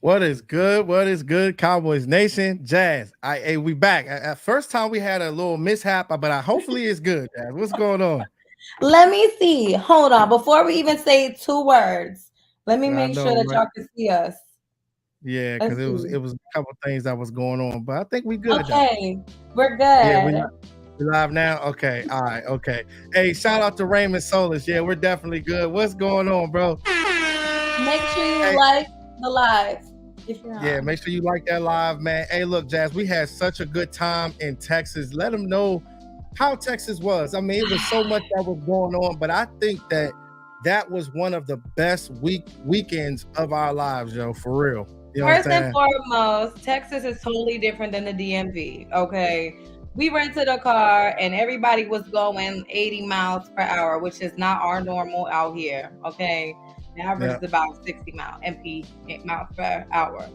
What is good? What is good, Cowboys Nation? Jazz, we back. At first time we had a little mishap, but hopefully it's good. Jazz, what's going on? Let me see. Hold on. Before we even say two words, let me I make sure know, that right? y'all can see us. Yeah, because Let's it see. was a couple things that was going on, but I think we good though. Okay, we're Yeah, good. we live now. Okay, all right, okay. Hey, shout out to Raymond Solis. Yeah, we're definitely good. What's going on, bro? Make sure you Hey, like the live if you're yeah, on. make sure you like that live, man. Hey, look, Jazz, we had such a good time in Texas. Let them know how Texas was. I mean, it was so much that was going on, but I think that that was one of the best weekends of our lives, yo, for real. You know what I'm First and saying? foremost, Texas is totally different than the DMV. Okay. We rented a car and everybody was going 80 miles per hour, which is not our normal out here. Okay. The average Yeah. is about 60 miles per hour.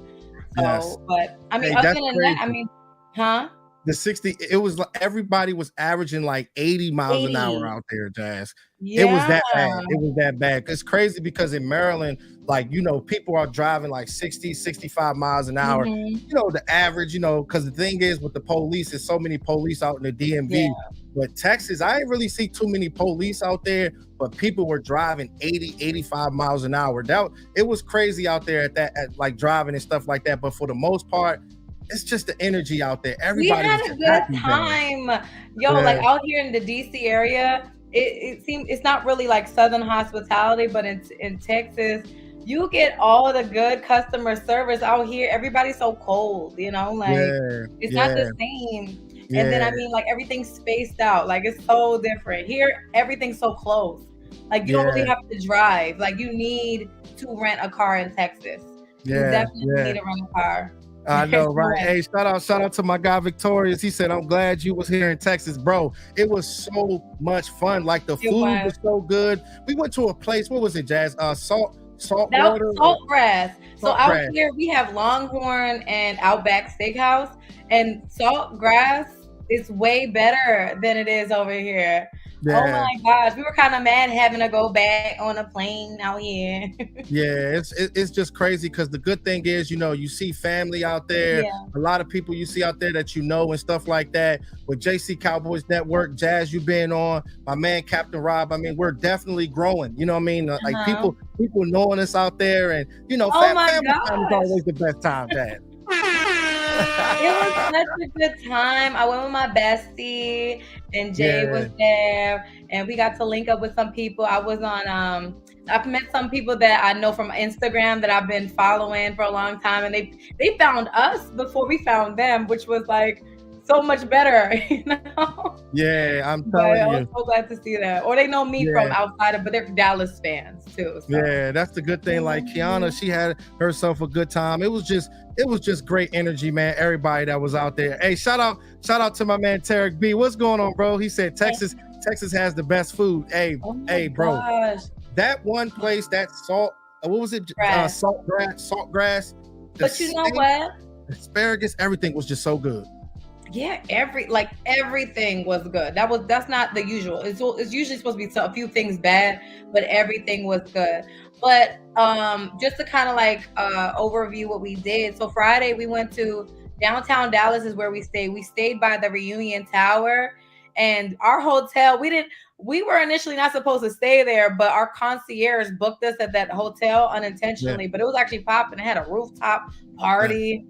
Yes. So, but I mean, Hey, other that's than that, I crazy. mean, huh? The 60, it was like everybody was averaging like 80 miles an hour 80. out there, Jazz. It was Yeah. that bad. It was that bad. It's crazy because in Maryland, like, people are driving like 60, 65 miles an hour. Hmm. The average, because the thing is with the police, there's so many police out in the Yeah. DMV. But Texas, I didn't really see too many police out there, but people were driving 80, 85 miles an hour. It was crazy out there at like driving and stuff like that. But for the most part, it's just the energy out there. We Everybody had was a just good happy, man. time. Yo, Yeah, like out here in the DC area, it seems it's not really like Southern hospitality, but in Texas, you get all the good customer service out here. Everybody's so cold, like yeah, it's not the yeah, same. And then yeah, I mean, like everything's spaced out. Like it's so different. Here, everything's so close. Like you don't really yeah, have to drive. Like you need to rent a car in Texas. You yeah, definitely yeah. need to rent a car. I know, There's no right? way. Hey, shout out to my guy Victorious. He said, "I'm glad you was here in Texas, bro. It was so much fun. Like the It food was. was so good. We went to a place. What was it, Jazz? Salt That water, Saltgrass. So salt out grass. here we have Longhorn and Outback Steakhouse, and Saltgrass is way better than it is over here. Oh Yeah, my gosh, we were kind of mad having to go back on a plane out here. yeah, it's just crazy because the good thing is, you see family out there, Yeah. a lot of people you see out there that and stuff like that. With JC Cowboys Network, Jazz, you been on, my man Captain Rob. I mean, we're definitely growing. You know what I mean? Like Uh-huh. people knowing us out there, and Oh my family time is gosh. always the best time, Jazz. It was such a good time. I went with my bestie, and Jay was Yeah, there, and we got to link up with some people. I've met some people that I know from Instagram that I've been following for a long time, and they found us before we found them, which was like so much better, yeah, I'm But telling I was you. so glad to see that. Or they know me from Yeah. outside of, but they're Dallas fans too. So Yeah, that's the good thing. Like Kiana, mhm. she had herself a good time. It was just great energy, man. Everybody that was out there. Hey, shout out to my man Tarek B. What's going on, bro? He said Texas has the best food. Hey, Oh my hey, bro. gosh, That one place, that what was it? grass. Salt grass, the But you know steak, what? asparagus, everything was just so good. Yeah, everything was good. That's not the usual. It's usually supposed to be a few things bad, but everything was good. But just to kind of like overview what we did. So Friday we went to downtown Dallas is where we stayed. We stayed by the Reunion Tower, and our hotel we were initially not supposed to stay there, but our concierge booked us at that hotel Yeah, unintentionally. But it was actually popping. It had a rooftop yeah, party.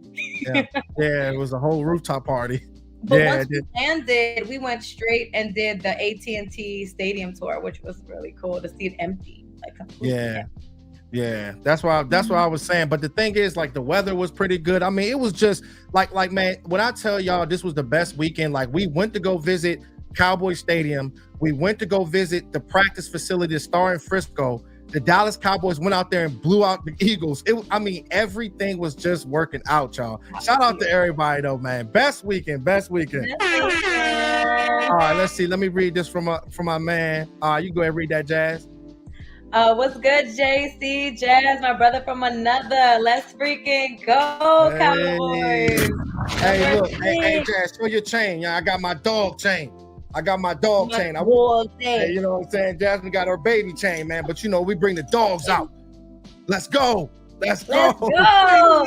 yeah, yeah. It was a whole rooftop party. But Yeah, once we landed, we went straight and did the AT&T Stadium tour, which was really cool to see it empty, like completely yeah. empty. Yeah, that's what I Mhm. was saying. But the thing is, like, the weather was pretty good. I mean, it was just like man, when I tell y'all this was the best weekend, like we went to go visit Cowboy Stadium, we went to go visit the practice facility, the Star in Frisco. The Dallas Cowboys went out there and blew out the Eagles. I mean, everything was just working out, y'all. Shout out to everybody though, man. Best weekend, best weekend. This weekend. All right, let's see. Let me read this from my man. You go ahead and read that, Jazz. What's good, JC? Jazz, my brother from another. Let's freaking go, Hey, Cowboys. hey, Number look, hey, 6. Jazz, show your chain. Yeah, I got my dog chain. I got my dog My chain. boy Hey, say. you know what I'm saying? Jasmine got her baby chain, man. But we bring the dogs out. Let's go. Let's Let's go. go.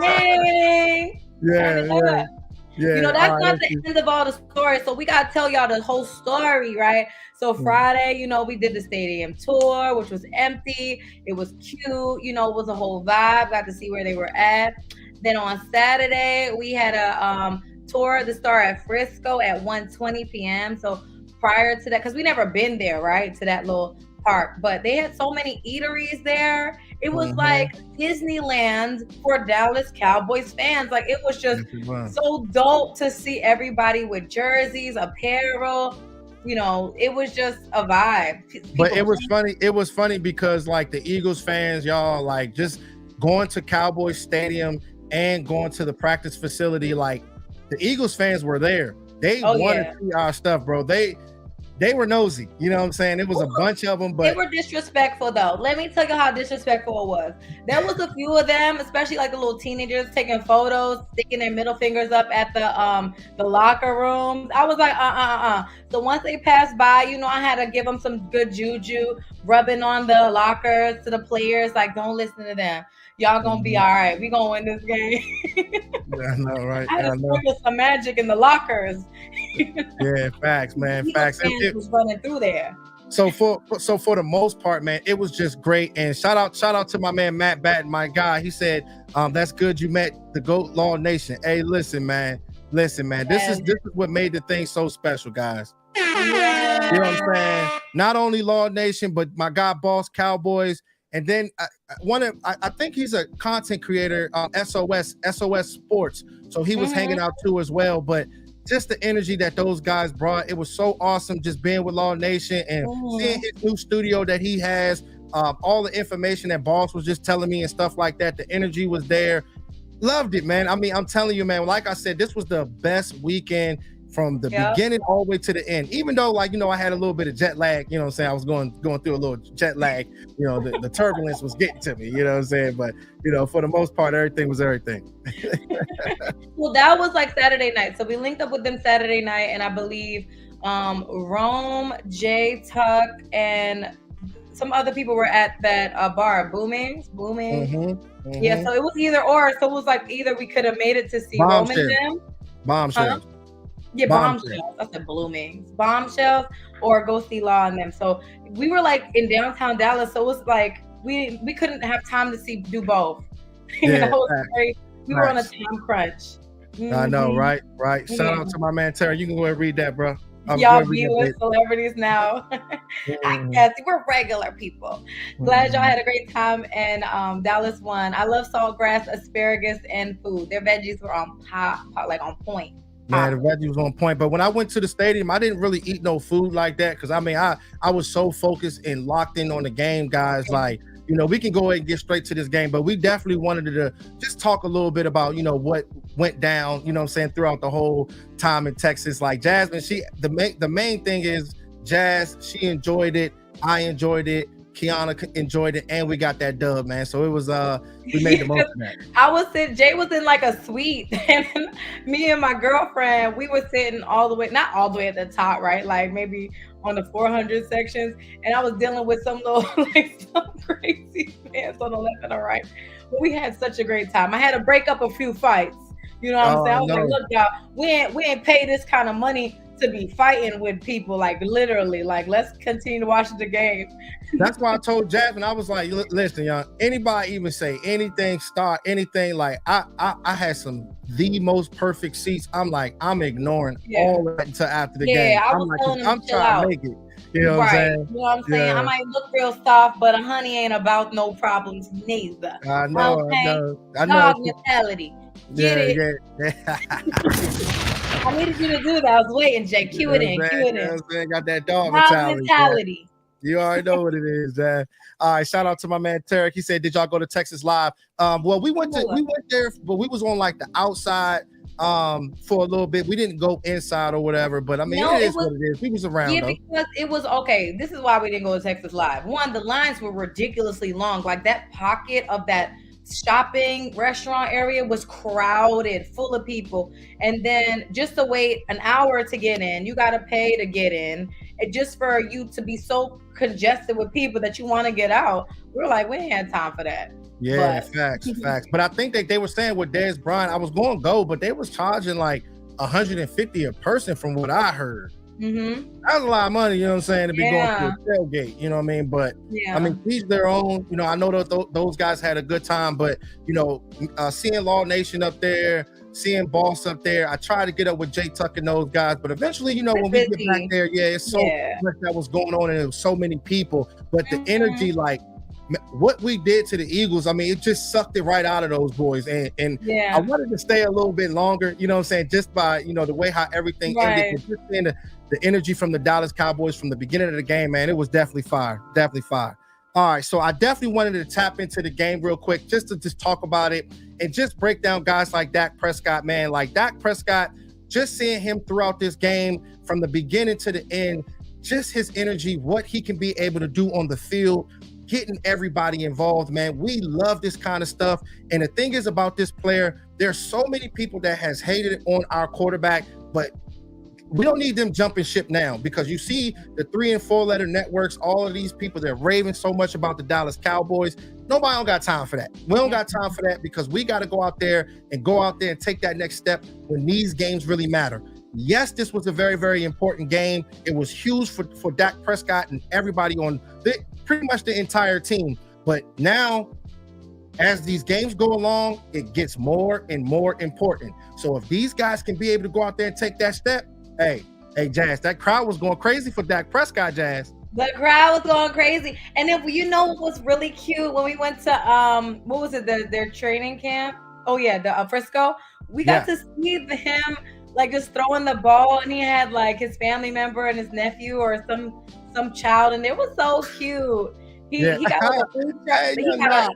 Ding, ding. Turn it Yeah. up. You know, Yeah. that's All right. not the end of all the stories. So we got to tell y'all the whole story, right? So Friday, you know, we did the stadium tour, which was empty. It was cute. You know, it was a whole vibe. Got to see where they were at. Then on Saturday, we had a tour the Star at Frisco at 1:20 p.m. So prior to that, because we never been there, right, to that little park, but they had so many eateries there. It was like Disneyland for Dallas Cowboys fans. Like it was just so dope to see everybody with jerseys, apparel. You know, it was just a vibe. But it was funny. It was funny because like the Eagles fans, y'all, like just going to Cowboys Stadium and going to the practice facility, like the Eagles fans were there. They wanted to see our stuff, bro. They were nosy. You know what I'm saying? It was a bunch of them, but they were disrespectful though. Let me tell you how disrespectful it was. There was a few of them, especially like the little teenagers taking photos, sticking their middle fingers up at the locker rooms. I was like, So once they passed by, you know, I had to give them some good juju, rubbing on the lockers to the players, like, don't listen to them. Y'all gonna be all right. We gonna win this game. Yeah, I know, right? I had to sprinkle some magic in the lockers. Yeah, facts, man. Facts. It was running through there. So for the most part, man, it was just great. And shout out to my man Matt Batten, my guy. He said, that's good you met the GOAT Law Nation. Hey, listen, man. This is what made the thing so special, guys. Yeah. You know what I'm saying? Not only Law Nation, but my guy Boss Cowboys. And then I think he's a content creator, SOS Sports. So he was hanging out too as well. But just the energy that those guys brought, it was so awesome just being with Law Nation and seeing his new studio that he has, all the information that Boss was just telling me and stuff like that. The energy was there. Loved it, man. I mean, I'm telling you, man, like I said, this was the best weekend from the beginning all the way to the end. Even though, like, you know, I had a little bit of jet lag, you know what I'm saying? I was going through a little jet lag, you know, the turbulence was getting to me, you know what I'm saying? But, you know, for the most part, everything was everything. Well, that was like Saturday night. So we linked up with them Saturday night, and I believe Rome, Jay, Tuck, and some other people were at that bar, Booming. Yeah, so it was either or. So it was like either we could have made it to see Rome and them. Bombshells. Yeah, Bombshells. I said Bloomings. Bombshells or go see Law and them. So we were like in downtown Dallas. So it was like we couldn't have time to do both. Yeah, we were on a time crunch. I know, right? Shout out to my man Terry. You can go ahead and read that, bro. Y'all viewers, celebrities now. I guess we're regular people. Glad y'all had a great time and Dallas won. I love saltgrass, asparagus, and food. Their veggies were on point. Man, the veggie was on point. But when I went to the stadium, I didn't really eat no food like that because I mean, I was so focused and locked in on the game, guys. Like, you know, we can go ahead and get straight to this game, but we definitely wanted to just talk a little bit about, you know, what went down, you know what I'm saying, throughout the whole time in Texas. Like Jasmine, the main thing is Jazz, she enjoyed it. I enjoyed it. Kiana enjoyed it, and we got that dub, man. So it was we made the most of that. Jay was in like a suite, and me and my girlfriend, we were sitting not all the way at the top, right? Like maybe on the 400 sections, and I was dealing with some little like some crazy fans on the left and the right. But we had such a great time. I had to break up a few fights. You know what I'm saying? I was like, look, y'all, we ain't pay this kind of money to be fighting with people, like literally, like let's continue to watch the game. That's why I told Jasmine, I was like, listen, y'all, anybody even say anything, start anything, like I had the most perfect seats. I'm like, I'm ignoring all that until after the game. I'm trying to make it. You know what I'm saying? You know what I'm saying? I might look real soft, but honey ain't about no problems neither. I know. Dog mentality. Get it? Yeah. I needed you to do that. I was waiting, Jay. Cue it in. You know what I'm saying? Got that dog mentality. You already know what it is, Jay. All right, shout out to my man Tarek. He said, "Did y'all go to Texas Live?" Well, we went there, but we was on like the outside for a little bit. We didn't go inside or whatever, but I mean, it is what it is. We was around though. Because it was okay. This is why we didn't go to Texas Live. One, the lines were ridiculously long. Like that pocket of that shopping restaurant area was crowded, full of people, and then just to wait an hour to get in, you got to pay to get in, and just for you to be so congested with people that you want to get out, we're like, we ain't had time for that. Yeah, facts. But I think that they were saying with Dez Bryant, I was going to go, but they was charging like 150 a person from what I heard. That's a lot of money, you know what I'm saying, to be going to a tailgate, you know what I mean? But I mean, each their own, you know, I know that those guys had a good time, but you know, seeing Law Nation up there, seeing Boss up there, I tried to get up with Jay Tuck and those guys, but eventually, you know, when we get back there, it's so much that was going on and there was so many people, but the energy, like what we did to the Eagles, I mean, it just sucked it right out of those boys. And I wanted to stay a little bit longer, you know what I'm saying, just by, you know, the way how everything ended, just seeing the energy from the Dallas Cowboys from the beginning of the game, man, it was definitely fire. All right, so I definitely wanted to tap into the game real quick just to just talk about it and just break down guys like Dak Prescott, man. Like Dak Prescott, just seeing him throughout this game from the beginning to the end, just his energy, what he can be able to do on the field, getting everybody involved, man. We love this kind of stuff. And the thing is about this player, there's so many people that has hated on our quarterback, but we don't need them jumping ship now, because you see the 3 and 4 letter networks, all of these people, they're raving so much about the Dallas Cowboys. Nobody don't got time for that. We don't got time for that, because we got to go out there and take that next step when these games really matter. Yes, this was a very, very important game. It was huge for Dak Prescott and everybody on pretty much the entire team. But now, as these games go along, it gets more and more important. So if these guys can be able to go out there and take that step, hey, Jazz, that crowd was going crazy for Dak Prescott, Jazz. The crowd was going crazy. And then, you know what was really cute? When we went to, what was it, their training camp? Oh, yeah, the Frisco. We got to see him, like, just throwing the ball, and he had, like, his family member and his nephew or some child, and it was so cute. He got a food truck.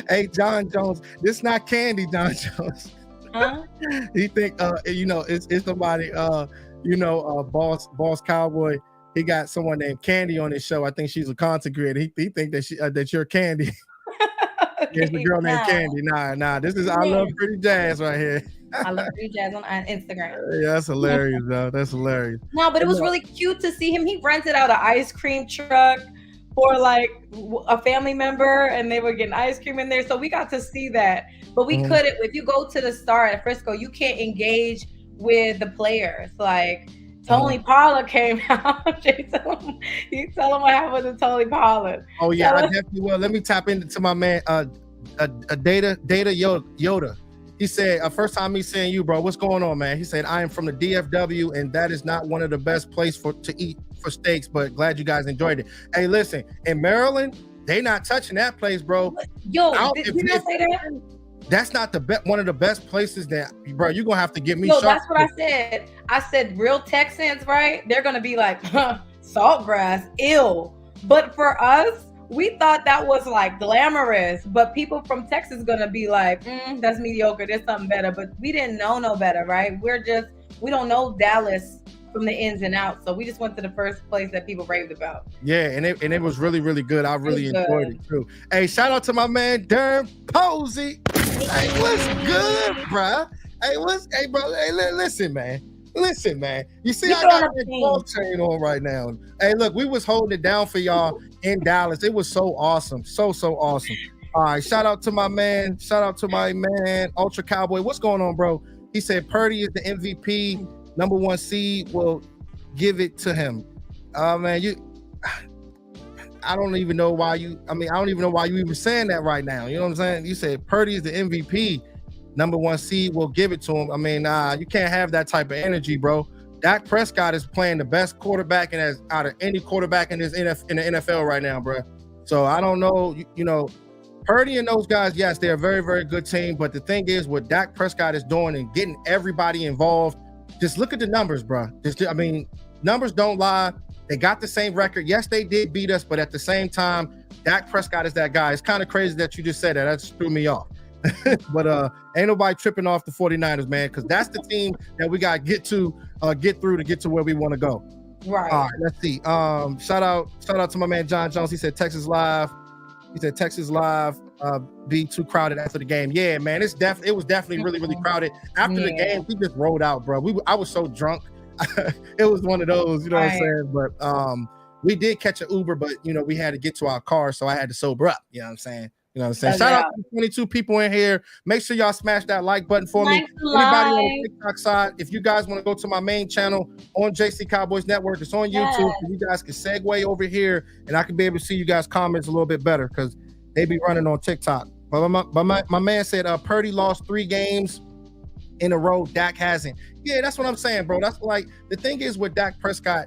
Hey, John Jones, this not candy, John Jones. Huh? He think you know, it's somebody boss Cowboy. He got someone named Candy on his show. I think she's a content creator. He think that you're Candy. There's a girl named Candy. Nah. This is I Love Pretty Jazz right here. I Love Pretty Jazz on Instagram. Yeah, that's hilarious, though. That's hilarious. No, but it was really cute to see him. He rented out an ice cream truck for like a family member, and they were getting ice cream in there. So we got to see that. But we couldn't. If you go to the Star at Frisco, you can't engage with the players. Like Tony Pollard came out. You tell him what happened to Tony Pollard. Oh yeah, I definitely will. Let me tap into my man, Data Yoda. He said, first time me seeing you, bro. What's going on, man? He said, I am from the DFW, and that is not one of the best places to eat for steaks, but glad you guys enjoyed it. Hey, listen, in Maryland, they not touching that place, bro. Yo, did you not say that? That's not one of the best places that, bro, you're going to have to get me. Yo, that's what I said. I said real Texans, right? They're going to be like, saltgrass, ill. But for us, we thought that was like glamorous. But people from Texas going to be like, that's mediocre. There's something better. But we didn't know no better, right? We don't know Dallas from the ins and outs. So we just went to the first place that people raved about. Yeah, and it was really, really good. I really enjoyed it too. Hey, shout out to my man Darren Posey. Hey, what's good, bro? Hey, bro. Hey, listen, man. You see, I got this ball chain on right now. Hey, look, we was holding it down for y'all in Dallas. It was so awesome. So awesome. All right, shout out to my man, Ultra Cowboy. What's going on, bro? He said Purdy is the MVP. Number 1 seed, will give it to him. Man, I don't even know why you even saying that right now. You know what I'm saying? You said Purdy is the MVP. Number 1 seed, will give it to him. I mean, you can't have that type of energy, bro. Dak Prescott is playing the best quarterback out of any quarterback in the NFL right now, bro. So I don't know, Purdy and those guys, yes, they're a very, very good team. But the thing is, what Dak Prescott is doing and getting everybody involved, just look at the numbers, bro. Numbers don't lie. They got the same record. Yes, they did beat us, but at the same time, Dak Prescott is that guy. It's kind of crazy that you just said that. That just threw me off. But ain't nobody tripping off the 49ers, man, because that's the team that we got to get through to get to where we want to go. Right. All right, let's see. Shout out to my man John Jones. He said Texas Live. Be too crowded after the game. Yeah, man, it was definitely really, really crowded. After the game, we just rolled out, bro. I was so drunk. It was one of those, you know what I'm saying? But we did catch an Uber, but we had to get to our car, so I had to sober up. You know what I'm saying? Shout out to the 22 people in here. Make sure y'all smash that like button for me. Anybody on the TikTok side, if you guys want to go to my main channel on JC Cowboys Network, it's on YouTube. So you guys can segue over here, and I can be able to see you guys' comments a little bit better because they be running on TikTok. But my man said Purdy lost 3 games in a row. Dak hasn't. Yeah, that's what I'm saying, bro. That's like the thing is with Dak Prescott,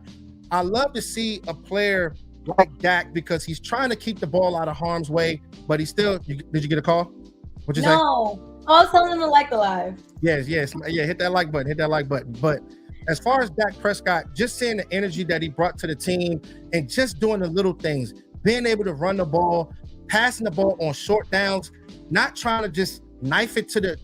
I love to see a player like Dak because he's trying to keep the ball out of harm's way, but he's still. Did you get a call? What'd you say? No, I was telling him to like the live. Yes, yeah. Hit that like button. But as far as Dak Prescott, just seeing the energy that he brought to the team and just doing the little things, being able to run the ball, passing the ball on short downs, not trying to just knife it to the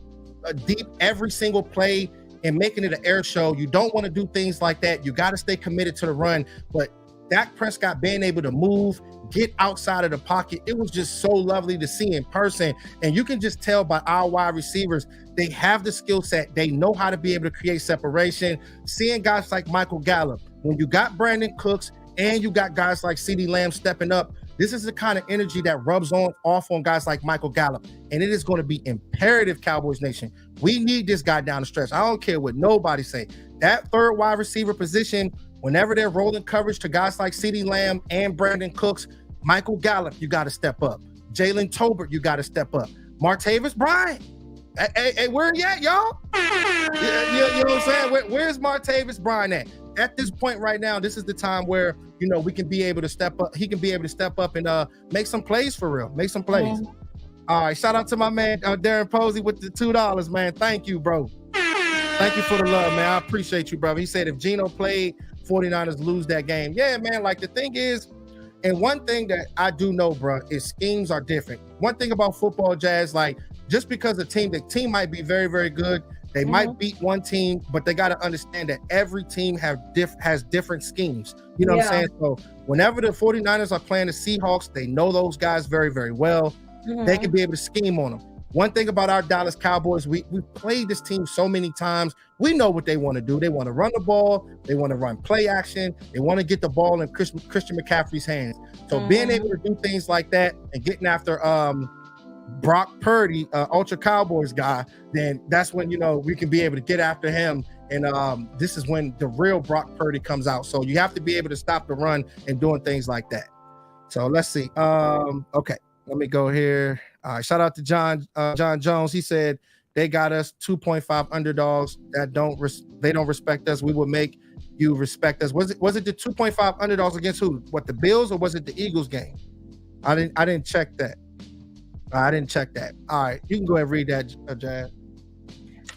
deep every single play and making it an air show. You don't want to do things like that. You got to stay committed to the run. But Dak Prescott being able to move, get outside of the pocket, it was just so lovely to see in person. And you can just tell by our wide receivers, they have the skill set. They know how to be able to create separation. Seeing guys like Michael Gallup, when you got Brandon Cooks and you got guys like CeeDee Lamb stepping up, this is the kind of energy that rubs off on guys like Michael Gallup. And it is going to be imperative, Cowboys Nation. We need this guy down the stretch. I don't care what nobody say. That third wide receiver position, whenever they're rolling coverage to guys like CeeDee Lamb and Brandon Cooks, Michael Gallup, you got to step up. Jalen Tolbert, you got to step up. Martavis Bryant. Hey, where you at, y'all? You know what I'm saying? Where's Martavis Bryant at? At this point right now, this is the time where, we can be able to step up. He can be able to step up and make some plays for real. Make some plays. All right, shout out to my man, Darren Posey with the $2, man. Thank you, bro. Thank you for the love, man. I appreciate you, brother. He said if Geno played, 49ers lose that game. Yeah, man, like the thing is, and one thing that I do know, bro, is schemes are different. One thing about football, Jazz, like just because the team might be very, very good, they might beat one team, but they got to understand that every team has different schemes. You know what I'm saying? So whenever the 49ers are playing the Seahawks, they know those guys very, very well. They can be able to scheme on them. One thing about our Dallas Cowboys, we played this team so many times. We know what they want to do. They want to run the ball. They want to run play action. They want to get the ball in Christian McCaffrey's hands. So being able to do things like that and getting after Brock Purdy, Ultra Cowboys guy, then that's when, we can be able to get after him. And this is when the real Brock Purdy comes out. So you have to be able to stop the run and doing things like that. So let's see. Okay, let me go here. All right, shout out to John Jones. He said they got us 2.5 underdogs that they don't respect us. We will make you respect us. Was it the 2.5 underdogs against who? What, the Bills, or was it the Eagles game? I didn't check that. I didn't check that. All right, you can go ahead and read that, Jad.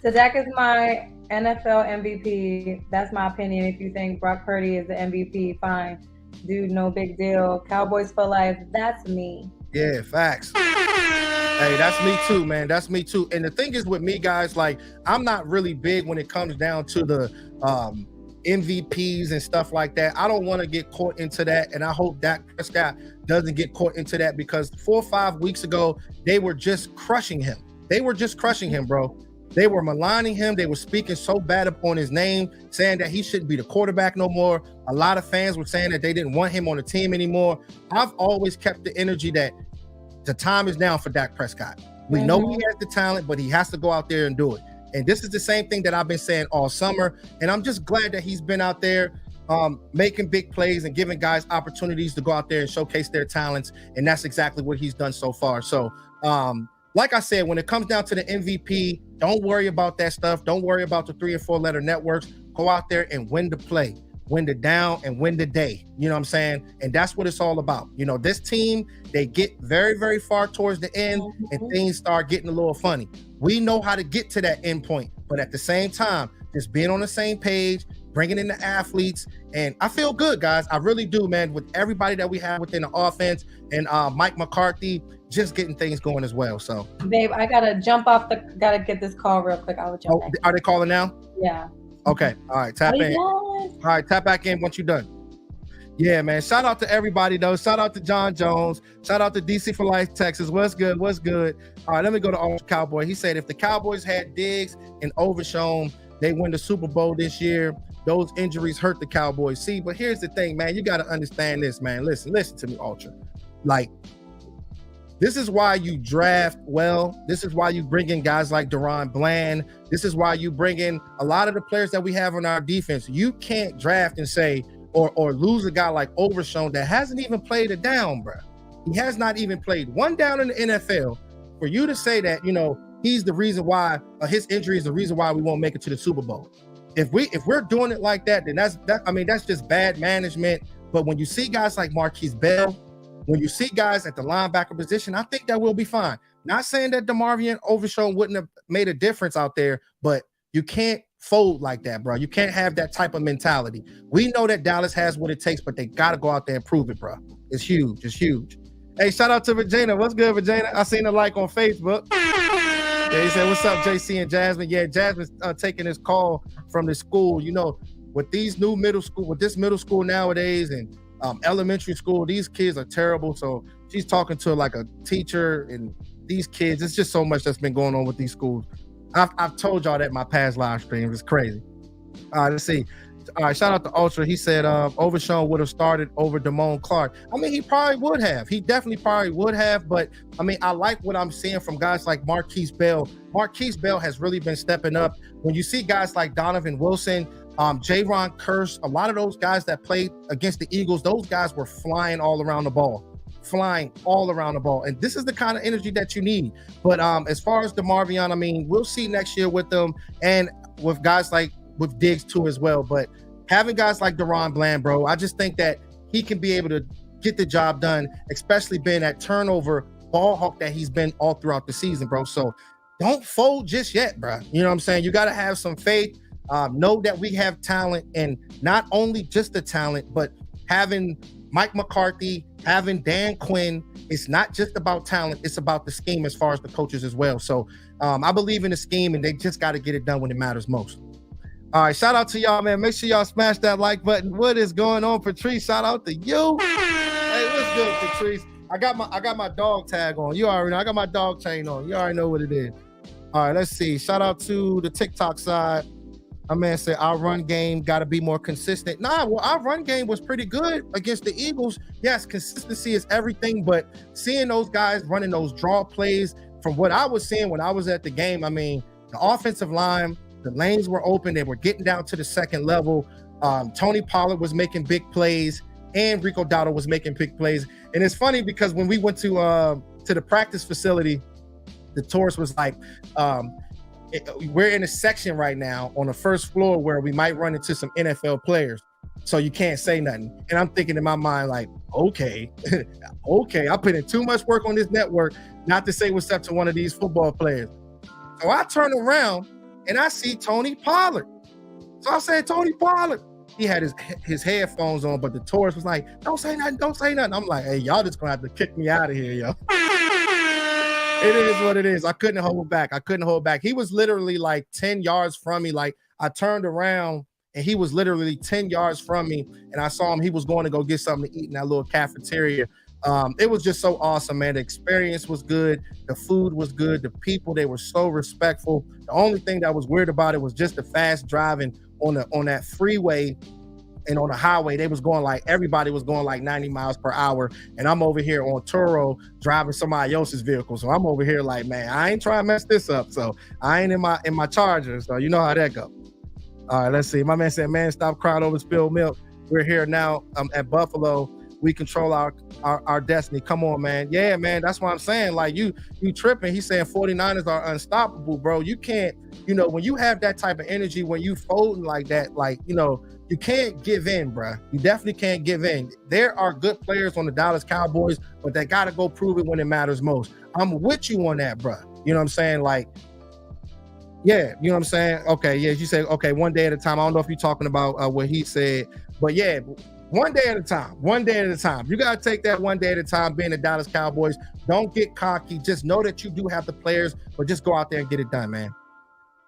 So Dak is my NFL MVP. That's my opinion. If you think Brock Purdy is the MVP, fine. Dude, no big deal. Cowboys for life. That's me. Yeah, facts. Hey, that's me too, man. That's me too. And the thing is with me, guys, like I'm not really big when it comes down to the MVPs and stuff like that. I don't want to get caught into that, and I hope Dak Prescott doesn't get caught into that, because 4 or 5 weeks ago they were just crushing him. Bro. They were maligning him. They were speaking so bad upon his name, saying that he shouldn't be the quarterback no more. A lot of fans were saying that they didn't want him on the team anymore. I've always kept the energy that the time is now for Dak Prescott. We know he has the talent, but he has to go out there and do it. And this is the same thing that I've been saying all summer. And I'm just glad that he's been out there making big plays and giving guys opportunities to go out there and showcase their talents. And that's exactly what he's done so far. So, like I said, when it comes down to the MVP, don't worry about that stuff. Don't worry about the 3 or 4 letter networks. Go out there and win the play, win the down, and win the day. You know what I'm saying? And that's what it's all about. This team, they get very, very far towards the end and things start getting a little funny. We know how to get to that end point, but at the same time, just being on the same page, bringing in the athletes, and I feel good, guys. I really do, man, with everybody that we have within the offense, and Mike McCarthy just getting things going as well. So, babe, I gotta jump off gotta get this call real quick. I will jump back. Are they calling now? Yeah. Okay. All right. Tap in. All right. Tap back in once you're done. Yeah, man. Shout out to everybody, though. Shout out to John Jones. Shout out to DC for Life, Texas. What's good? All right. Let me go to Ultra Cowboy. He said if the Cowboys had Diggs and Overshown, They win the Super Bowl this year. Those injuries hurt the Cowboys. See, but here's the thing, man. You got to understand this, man. Listen to me, Ultra. Like, this is why you draft well. This is why you bring in guys like Deron Bland. This is why you bring in a lot of the players that we have on our defense. You can't draft and say, or lose a guy like Overshown that hasn't even played a down, bro. He has not even played one down in the NFL. For you to say that, he's the reason why his injury is the reason why we won't make it to the Super Bowl. If we're doing it like that, then that's just bad management. But when you see guys like Marquise Bell, when you see guys at the linebacker position, I think that we'll be fine. Not saying that DeMarvion Overshown wouldn't have made a difference out there, but you can't fold like that, bro. You can't have that type of mentality. We know that Dallas has what it takes, but they got to go out there and prove it, bro. It's huge. It's huge. Hey, shout out to Virginia. What's good, Virginia? I seen a like on Facebook. Yeah, he said, what's up, JC and Jasmine? Yeah, Jasmine's taking this call from the school. With these new middle school nowadays and elementary school, these kids are terrible. So she's talking to like a teacher and these kids. It's just so much that's been going on with these schools. I've told y'all that in my past live streams. It's crazy. All right, let's see. All right, shout out to Ultra. He said Overshown would have started over Damone Clark. I mean, he probably would have. He definitely probably would have. But, I mean, I like what I'm seeing from guys like Marquise Bell. Marquise Bell has really been stepping up. When you see guys like Donovan Wilson, Jaron Kearse, a lot of those guys that played against the Eagles, those guys were flying all around the ball. And this is the kind of energy that you need. But as far as DeMarvion, I mean, we'll see next year with them and with guys like with Diggs too as well. But having guys like Deron Bland, bro, I just think that he can be able to get the job done, especially being that turnover ball hawk that he's been all throughout the season, bro. So don't fold just yet, bro. You know what I'm saying? You got to have some faith. Know that we have talent, and not only just the talent, but having Mike McCarthy, having Dan Quinn, it's not just about talent, it's about the scheme as far as the coaches as well. So I believe in the scheme, and they just got to get it done when it matters most. All right, shout out to y'all, man. Make sure y'all smash that like button. What is going on, Patrice? Shout out to you. Hey, what's good, Patrice? I got my dog tag on. You already know. I got my dog chain on. You already know what it is. All right, let's see. Shout out to the TikTok side. My man said our run game got to be more consistent. Our run game was pretty good against the Eagles. Yes, consistency is everything, but seeing those guys running those draw plays, from what I was seeing when I was at the game, I mean, the offensive line, the lanes were open. They were getting down to the second level. Tony Pollard was making big plays, and Rico Dowdle was making big plays. And it's funny because when we went to the practice facility, the tourist was like, we're in a section right now on the first floor where we might run into some NFL players. So you can't say nothing. And I'm thinking in my mind, like, okay, I put in too much work on this network not to say what's up to one of these football players. So I turn around and I see Tony Pollard. So I said, Tony Pollard. He had his headphones on, but the tourist was like, don't say nothing. I'm like, hey, y'all just gonna have to kick me out of here, yo. It is what it is. I couldn't hold back. He was literally like 10 yards from me. Like, I turned around and he was literally 10 yards from me, and I saw him. He was going to go get something to eat in that little cafeteria. It was just so awesome, man. The experience was good. The food was good. The people, they were so respectful. The only thing that was weird about it was just the fast driving on that freeway and on the highway. Everybody was going like 90 miles per hour. And I'm over here on Turo driving somebody else's vehicle. So I'm over here like, man, I ain't trying to mess this up. So I ain't in my Charger. So you know how that go. All right, let's see. My man said, man, stop crying over spilled milk. We're here now at Buffalo. We control our destiny. Come on, man. Yeah, man. That's what I'm saying. Like, you tripping. He's saying 49ers are unstoppable, bro. You can't, when you have that type of energy, when you folding like that, like, you can't give in, bro. You definitely can't give in. There are good players on the Dallas Cowboys, but they got to go prove it when it matters most. I'm with you on that, bro. You know what I'm saying? Like, yeah, you know what I'm saying? Okay, yeah, you say, okay, one day at a time. I don't know if you're talking about what he said, but yeah, one day at a time. You got to take that one day at a time being the Dallas Cowboys. Don't get cocky. Just know that you do have the players, but just go out there and get it done, man.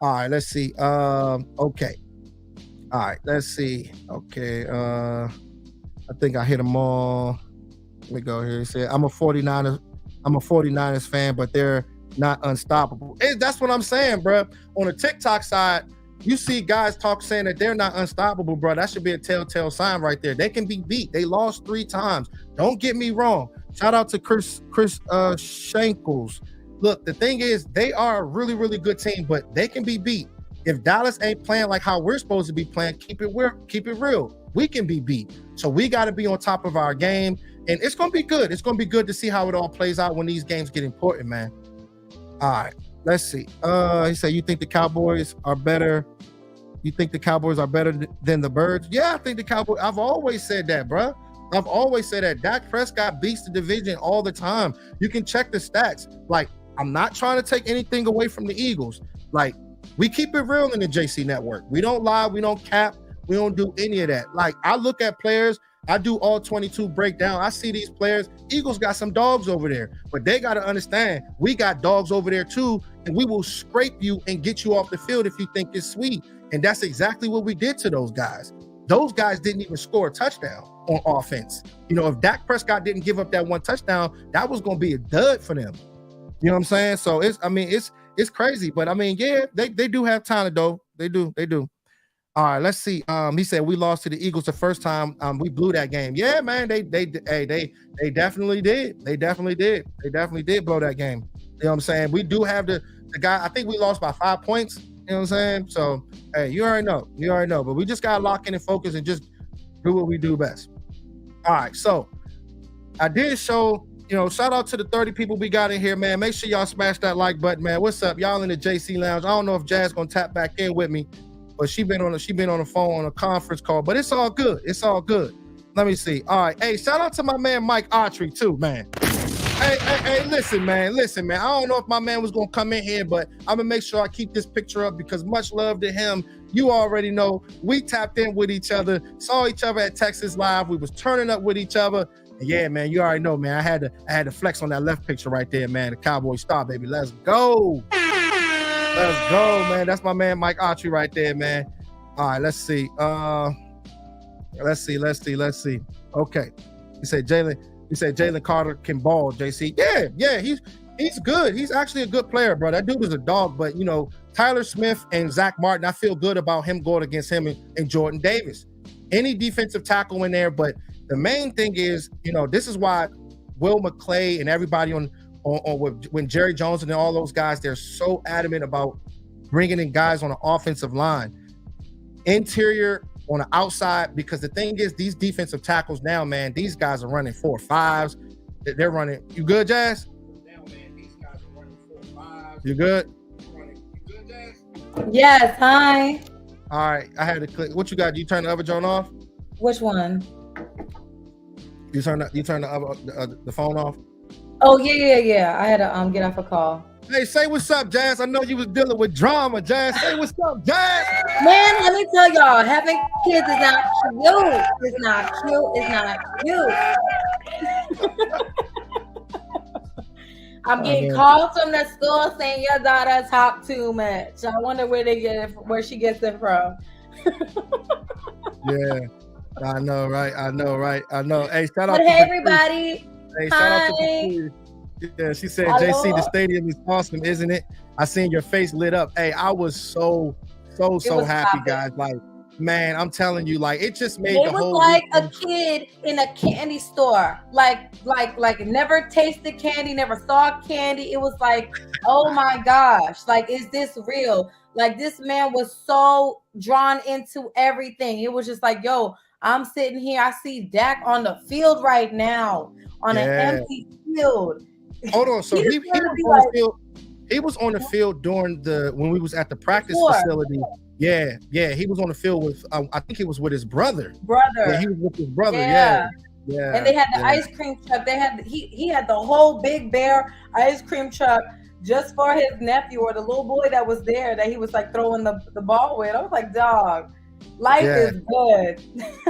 All right, let's see. Okay. All right, let's see. Okay, I think I hit them all. Let me go here. He said, I'm a 49ers fan, but they're not unstoppable. That's what I'm saying, bro. On the TikTok side, you see guys talk saying that they're not unstoppable, bro. That should be a telltale sign right there. They can be beat. They lost 3 times. Don't get me wrong. Shout out to Chris Shankles. Look, the thing is, they are a really, really good team, but they can be beat. If Dallas ain't playing like how we're supposed to be playing, keep it real. We can be beat. So we got to be on top of our game, and it's going to be good. It's going to be good to see how it all plays out when these games get important, man. All right, let's see. He said, you think the Cowboys are better? You think the Cowboys are better than the Birds? Yeah, I think the Cowboys. I've always said that, bro. I've always said that. Dak Prescott beats the division all the time. You can check the stats. Like, I'm not trying to take anything away from the Eagles. Like, we keep it real in the JC Network. We don't lie. We don't cap. We don't do any of that. Like, I look at players. I do all 22 breakdown. I see these players. Eagles got some dogs over there, but they got to understand we got dogs over there too, and we will scrape you and get you off the field if you think it's sweet. And that's exactly what we did to those guys. Those guys didn't even score a touchdown on offense. You know, if Dak Prescott didn't give up that 1 touchdown, that was going to be a dud for them. You know what I'm saying? So it's crazy, but I mean, yeah, they do have talent though. They do. All right, let's see. He said we lost to the Eagles the first time. We blew that game. Yeah, man, they definitely did. They definitely did blow that game. You know what I'm saying? We do have the guy. I think we lost by 5 points. You know what I'm saying? So hey, you already know. But we just gotta lock in and focus and just do what we do best. All right, so I did show. You know, shout out to the 30 people we got in here, man. Make sure y'all smash that like button, man. What's up, y'all in the JC Lounge? I don't know if Jazz gonna tap back in with me, but she been on the phone on a conference call. But it's all good. It's all good. Let me see. All right, hey, shout out to my man Mike Autry too, man. Hey, listen, man. I don't know if my man was gonna come in here, but I'm gonna make sure I keep this picture up because much love to him. You already know we tapped in with each other, saw each other at Texas Live. We was turning up with each other. Yeah, man, you already know, man. I had to flex on that left picture right there, man. The Cowboy star, baby. Let's go. Let's go, man. That's my man Mike Autry right there, man. All right, let's see. Let's see. Okay. He said Jalen Carter can ball, JC. Yeah, he's good. He's actually a good player, bro. That dude is a dog, but you know, Tyler Smith and Zach Martin, I feel good about him going against him and Jordan Davis. Any defensive tackle in there, but the main thing is, you know, this is why Will McClay and everybody on when Jerry Jones and all those guys, they're so adamant about bringing in guys on the offensive line, interior on the outside, because the thing is, these defensive tackles now, man, these guys are running 4.5s. They're running. You good, Jazz? Now, man, these guys are running 4.5s. You good? You good, Jazz? Yes. Hi. All right, I had to click. What you got? You turn the other joint off? Which one? You turn the phone off? Oh yeah. I had to get off a call. Hey, say what's up, Jazz. I know you was dealing with drama, Jazz. Say what's up, Jazz. Man, let me tell y'all, having kids is not cute. It's not cute. I'm getting calls from the school saying your daughter talk too much. I wonder where she gets it from. Yeah. I know, right? Hey, shout out to everybody. Hey, shout out to yeah, she said, hello? JC, the stadium is awesome, isn't it? I seen your face lit up. Hey, I was so happy, guys. Like, man, I'm telling you, like, it just made the whole like weekend. A kid in a candy store. Like never tasted candy, never saw candy. It was like, oh my gosh, like, is this real? Like, this man was so drawn into everything. It was just like, yo, I'm sitting here. I see Dak on the field right now on an empty field. Hold on. So he was on the field. He was on the field during when we was at the practice facility. Yeah. He was on the field with I think he was with his brother. Yeah, he was with his brother. Yeah. And they had the ice cream truck. He had the whole Big Bear ice cream truck just for his nephew or the little boy that was there that he was like throwing the ball with. I was like, dog. Life is good.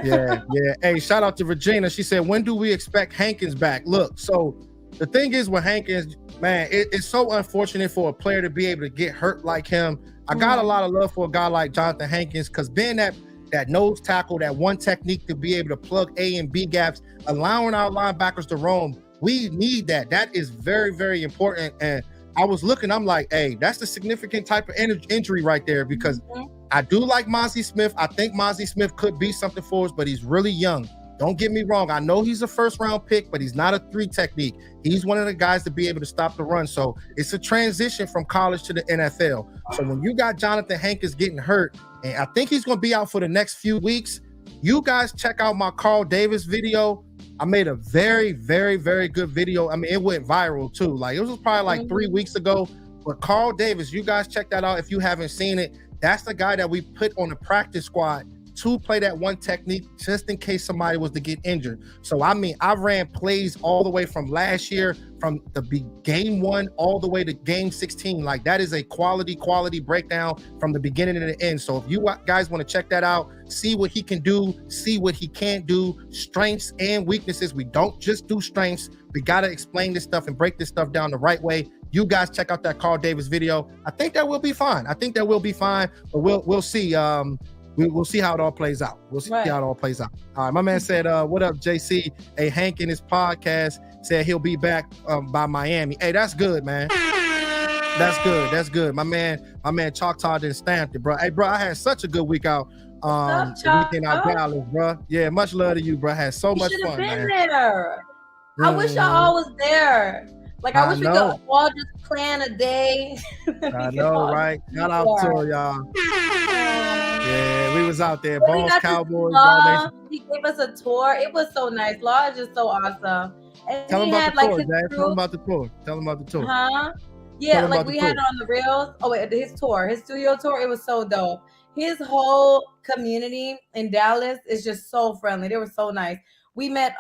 Yeah. Hey, shout out to Regina. She said, when do we expect Hankins back? Look, so the thing is with Hankins, man, it's so unfortunate for a player to be able to get hurt like him. I got a lot of love for a guy like Jonathan Hankins because being that nose tackle, that one technique to be able to plug A and B gaps, allowing our linebackers to roam, we need that. That is very, very important. And I was looking, I'm like, hey, that's the significant type of injury right there because I do like Mozzie Smith. I think Mozzie Smith could be something for us, but he's really young. Don't get me wrong. I know he's a first-round pick, but he's not a 3 technique. He's one of the guys to be able to stop the run. So it's a transition from college to the NFL. So when you got Jonathan Hankins getting hurt, and I think he's going to be out for the next few weeks, you guys check out my Carl Davis video. I made a very, very, very good video. I mean, it went viral too. Like it was probably like 3 weeks ago. But Carl Davis, you guys check that out if you haven't seen it. That's the guy that we put on the practice squad to play that one technique just in case somebody was to get injured. So I mean, I ran plays all the way from last year, from the game 1 all the way to game 16. Like that is a quality breakdown from the beginning to the end. So if you guys want to check that out, see what he can do, see what he can't do, strengths and weaknesses. We don't just do strengths. We got to explain this stuff and break this stuff down the right way. You guys check out that Carl Davis video. I think that will be fine. But we'll see. We'll see how it all plays out. We'll see how it all plays out. All right, my man said, what up, JC? Hey, Hank in his podcast said he'll be back by Miami. Hey, that's good, man. That's good. My man Choctaw didn't stamp it, bro. Hey, bro, I had such a good week out. The weekend out Dallas, bro. Yeah, much love to you, bro. I had so much fun, man. There. I wish y'all all was there. Like, I wish we could all just plan a day. I know, right? Shout out to y'all. Yeah, we was out there. Bones, Cowboys. He gave us a tour. It was so nice. Law is just so awesome. And Tell him about the tour, Dad. Tell him about the tour. Huh? Yeah, like we had it on the reels. Oh, wait, his studio tour. It was so dope. His whole community in Dallas is just so friendly. They were so nice. We met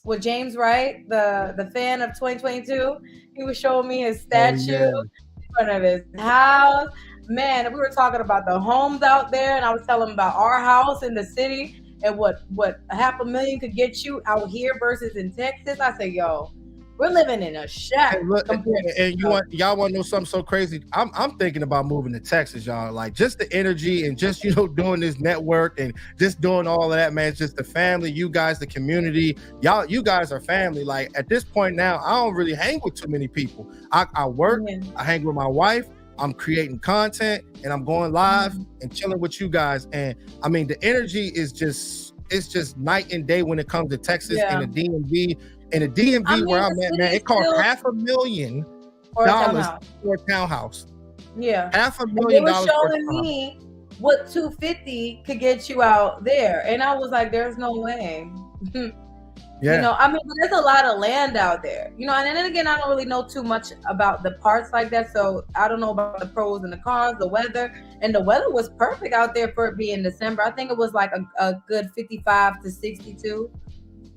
with James Wright, the fan of 2022. He was showing me his statue in front of his house. Man, we were talking about the homes out there, and I was telling him about our house in the city and what $500,000 could get you out here versus in Texas. I said, yo, we're living in a shack. Hey, look, and y'all want to know something so crazy? I'm thinking about moving to Texas, y'all. Like just the energy and just doing this network and just doing all of that, man. It's just the family, you guys, the community, y'all. You guys are family. Like at this point now, I don't really hang with too many people. I work, I hang with my wife. I'm creating content and I'm going live and chilling with you guys. And I mean, the energy is just night and day when it comes to Texas and the DMV. And the DMV where I'm at, man, it cost $500,000 for a townhouse. Yeah. $500,000. They were showing me what $250 could get you out there. And I was like, there's no way. Yeah. I mean, there's a lot of land out there, and then again, I don't really know too much about the parts like that. So I don't know about the pros and the cons, the weather, and the weather was perfect out there for it being December. I think it was like a good 55 to 62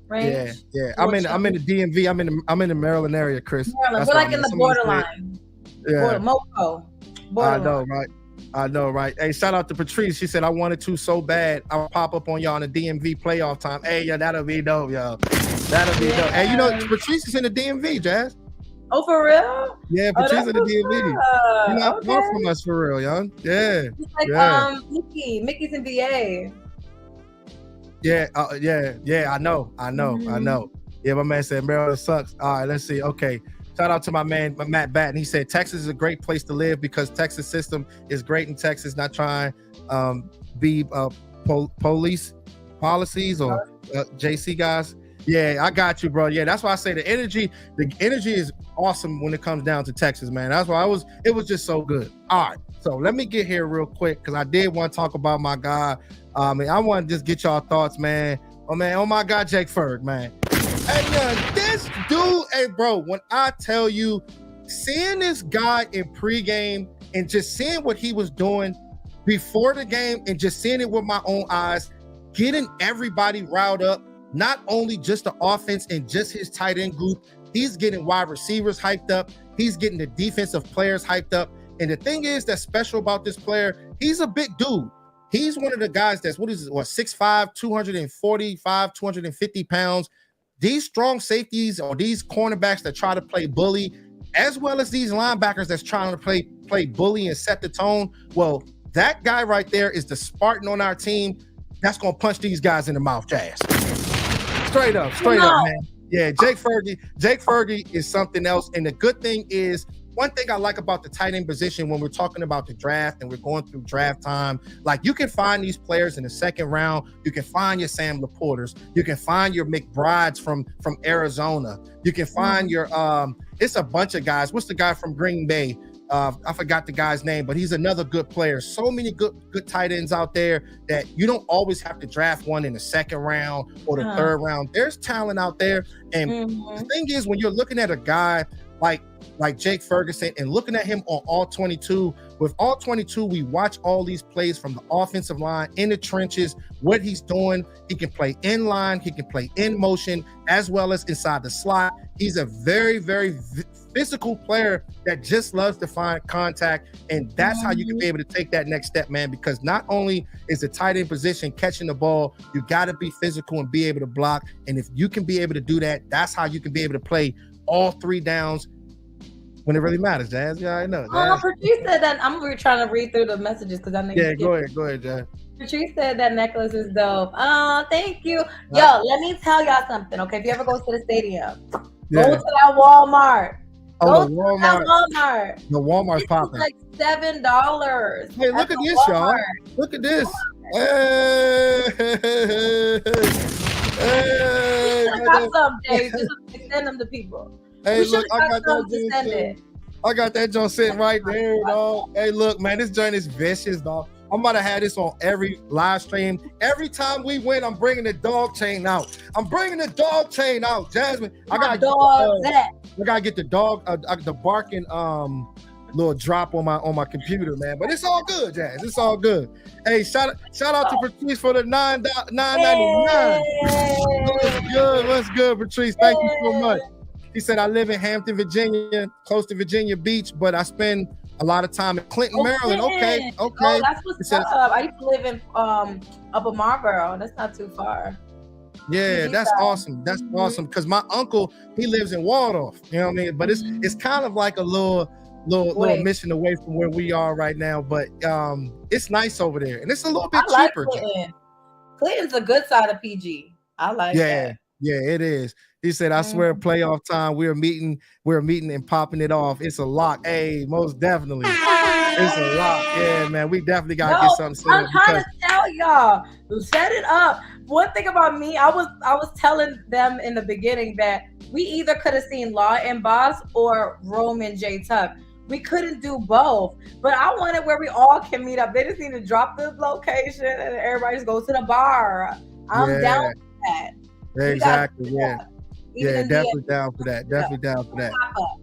range. Yeah. I'm in the DMV. I'm in the Maryland area, Chris. Maryland. We're like in the borderline. Yeah. Moco. I know, right? Hey, shout out to Patrice. She said, I wanted to so bad. I'll pop up on y'all in the DMV playoff time. Hey, yeah, that'll be dope, y'all. That'll be dope. Hey, Patrice is in the DMV, Jazz. Oh, for real? Yeah, Patrice in the DMV. You're not far from us, for real, y'all. Yeah. It's like Mickey's in VA. Yeah, I know. Yeah, my man said Maryland sucks. All right, let's see. Okay. Shout out to my man, Matt Batten. He said Texas is a great place to live because Texas system is great in Texas. Not trying be policies or JC guys. Yeah, I got you, bro. Yeah, that's why I say the energy is awesome when it comes down to Texas, man. That's why it was just so good. All right, so let me get here real quick because I did want to talk about my guy. I want to just get y'all thoughts, man. Oh my God, Jake Ferg, man. Hey, this dude, hey, bro, when I tell you, seeing this guy in pregame and just seeing what he was doing before the game and just seeing it with my own eyes, getting everybody riled up, not only just the offense and just his tight end group, he's getting wide receivers hyped up. He's getting the defensive players hyped up. And the thing is that's special about this player, he's a big dude. He's one of the guys that's, 6'5", 245, 250 pounds. These strong safeties or these cornerbacks that try to play bully, as well as these linebackers that's trying to play bully and set the tone. Well, that guy right there is the Spartan on our team that's going to punch these guys in the mouth, Jazz. Straight up, man. Yeah, Jake Fergie is something else. And the good thing is, one thing I like about the tight end position when we're talking about the draft and we're going through draft time, like you can find these players in the second round. You can find your Sam Laporters. You can find your McBrides from Arizona. You can find your it's a bunch of guys. What's the guy from Green Bay? I forgot the guy's name, but he's another good player. So many good tight ends out there that you don't always have to draft one in the second round or the third round. There's talent out there. And the thing is, when you're looking at a guy like Jake Ferguson and looking at him on all 22, with all 22, we watch all these plays from the offensive line, in the trenches, what he's doing. He can play in line, he can play in motion, as well as inside the slot. He's a very, very physical player that just loves to find contact, and that's how you can be able to take that next step, man, because not only is the tight end position catching the ball, you got to be physical and be able to block, and if you can be able to do that, that's how you can be able to play all three downs when it really matters, Jazz. Yeah, I know. Patrice said that. I'm trying to read through the messages because I know. Yeah, go ahead, Jazz. Patrice said that necklace is dope. Oh, thank you. Yo, let me tell y'all something, okay? If you ever go to the stadium, go to that Walmart. Oh, the Walmart. The Walmart's popping. Like $7. Hey, look at this, y'all. Look at this. Hey, I got some, Dave. Just send them to people. Hey, look, I got that joint sitting right there, dog. Hey, look, man, this joint is vicious, dog. I'm about to have this on every live stream. Every time we win, I'm bringing the dog chain out. Jasmine. I gotta get the dog, the barking little drop on my computer, man. But it's all good, Jazz. It's all good. Hey, shout out to Patrice for the $9.99. What's good, Patrice? Thank you so much. He said, I live in Hampton, Virginia, close to Virginia Beach, but I spend a lot of time in Clinton, Maryland. Okay. Oh, that's what's up. I used to live in Upper Marlboro. That's not too far. Yeah, that's awesome. That's awesome. Because my uncle, he lives in Waldorf. You know what I mean? But it's kind of like a little mission away from where we are right now. But it's nice over there, and it's a little bit cheaper. Clinton. Clinton's a good side of PG. I like that. Yeah, it is. He said, I swear playoff time, we're meeting and popping it off. It's a lock. Hey, most definitely. It's a lock. Yeah, man. We definitely gotta get something set up. I'm trying to tell y'all, set it up. One thing about me, I was telling them in the beginning that we either could have seen Law and Boss or Roman J Tuck. We couldn't do both, but I wanted where we all can meet up. They just need to drop the location and everybody just goes to the bar. I'm down with that. Exactly. Yeah, definitely down for that.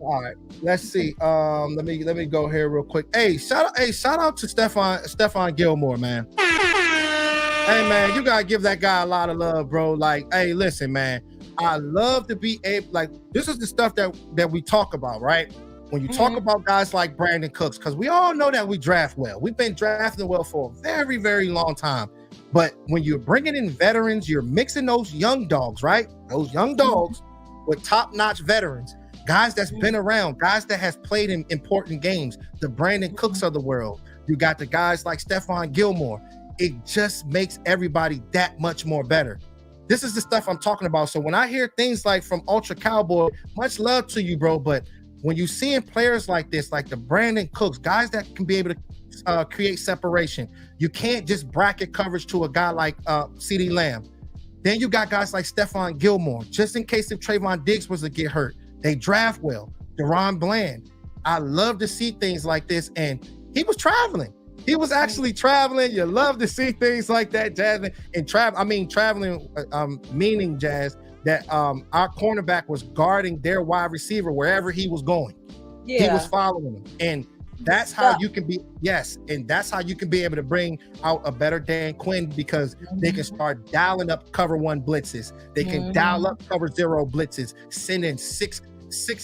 All right, let's see. Let me go here real quick. Hey, shout out to Stephon Gilmore, man. Hey, man, you gotta give that guy a lot of love, bro. Like, hey, listen, man, I love to be able, like, this is the stuff that we talk about, right? When you talk about guys like Brandon Cooks, because we all know that we draft well. We've been drafting well for a very, very long time. But when you're bringing in veterans, you're mixing those young dogs, right? Those young dogs with top-notch veterans, guys that's been around, guys that has played in important games, the Brandon Cooks of the world. You got the guys like Stephon Gilmore. It just makes everybody that much more better. This is the stuff I'm talking about. So when I hear things like from Ultra Cowboy, much love to you, bro. But when you're seeing players like this, like the Brandon Cooks, guys that can be able to create separation, you can't just bracket coverage to a guy like CeeDee Lamb. Then you got guys like Stephon Gilmore, just in case if Trayvon Diggs was to get hurt. They draft well. Deron Bland. I love to see things like this. And he was traveling. He was actually traveling. You love to see things like that, Jasmine. And traveling, meaning, Jazz, that our cornerback was guarding their wide receiver wherever he was going. Yeah. He was following him. And that's how you can be, and that's how you can be able to bring out a better Dan Quinn, because they can start dialing up cover one blitzes. They can dial up cover zero blitzes, sending six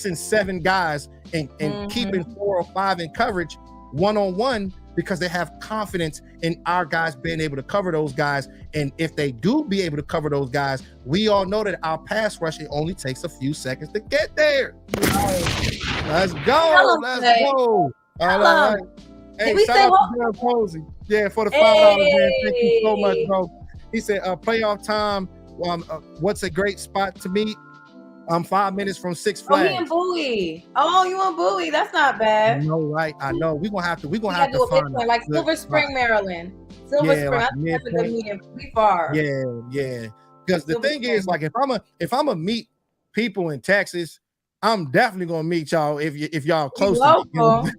and seven guys and keeping 4 or 5 in coverage one-on-one, because they have confidence in our guys being able to cover those guys. And if they do be able to cover those guys, we all know that our pass rush, it only takes a few seconds to get there. Let's go. Let's go. All right. Hey, shout out to Bill Posey. Yeah, for the $5, man. Thank you so much, bro. He said, playoff time. What's a great spot to meet? I'm 5 minutes from Six Oh, he in Flags. Bowie. Oh, you in Bowie? That's not bad. No, right? I know. We're gonna have to We gotta do a find midpoint, like good Silver spot. Spring, Maryland. Silver Yeah, Spring, like a that's a good midpoint. medium. We far. Yeah. Because the Silver thing is, Spring. like, if I'm a meet people in Texas, I'm definitely gonna meet y'all if y'all We close to me. You know what I'm local.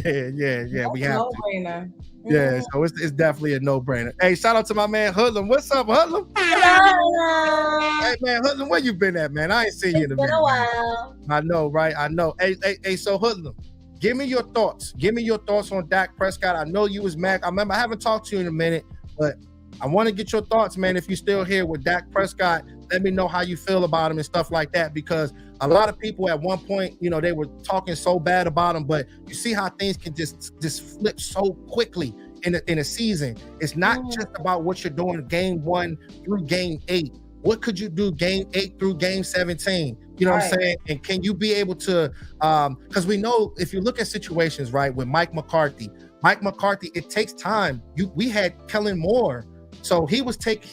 saying? Yeah. That's We a have to. no-brainer. Yeah, so it's definitely a no-brainer. Hey, shout out to my man Hoodlum. What's up, Hoodlum? Hello. Hey man, Hoodlum, where you been at, man? I ain't seen you in a It's been minute. a while. I know, right? I know. Hey, so Hoodlum, give me your thoughts. Give me your thoughts on Dak Prescott. I know you was mad. I remember I haven't talked to you in a minute, but I want to get your thoughts, man. If you're still here with Dak Prescott, let me know how you feel about him and stuff like that. Because a lot of people at one point, you know, they were talking so bad about him, but you see how things can just flip so quickly in a season. It's not just about what you're doing game 1 through game 8. What could you do game 8 through game 17? You know what I'm saying? And can you be able to, because we know if you look at situations, right, with Mike McCarthy, it takes time. We had Kellen Moore. So he was taking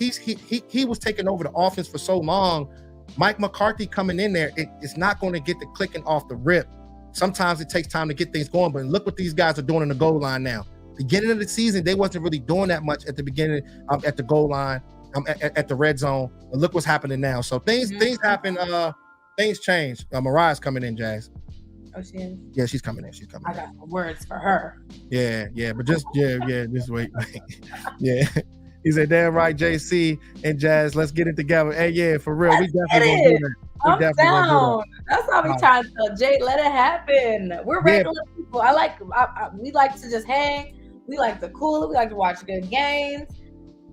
over the offense for so long. Mike McCarthy coming in there, it's not going to get the clicking off the rip. Sometimes it takes time to get things going, but look what these guys are doing in the goal line now. Beginning of the season, they wasn't really doing that much at the beginning, at the goal line, at the red zone. But look what's happening now. So things happen. Things change. Mariah's coming in, Jazz. Oh, she is? Yeah, she's coming in. I got some words for her. Yeah, but just wait. Yeah. He said, damn right, JC and Jazz, let's get it together. Hey, yeah, for real. We definitely gonna do that. I'm down. That's how we trying to tell Jay, let it happen. We're regular people. We like to just hang. We like to cool. We like to watch good games.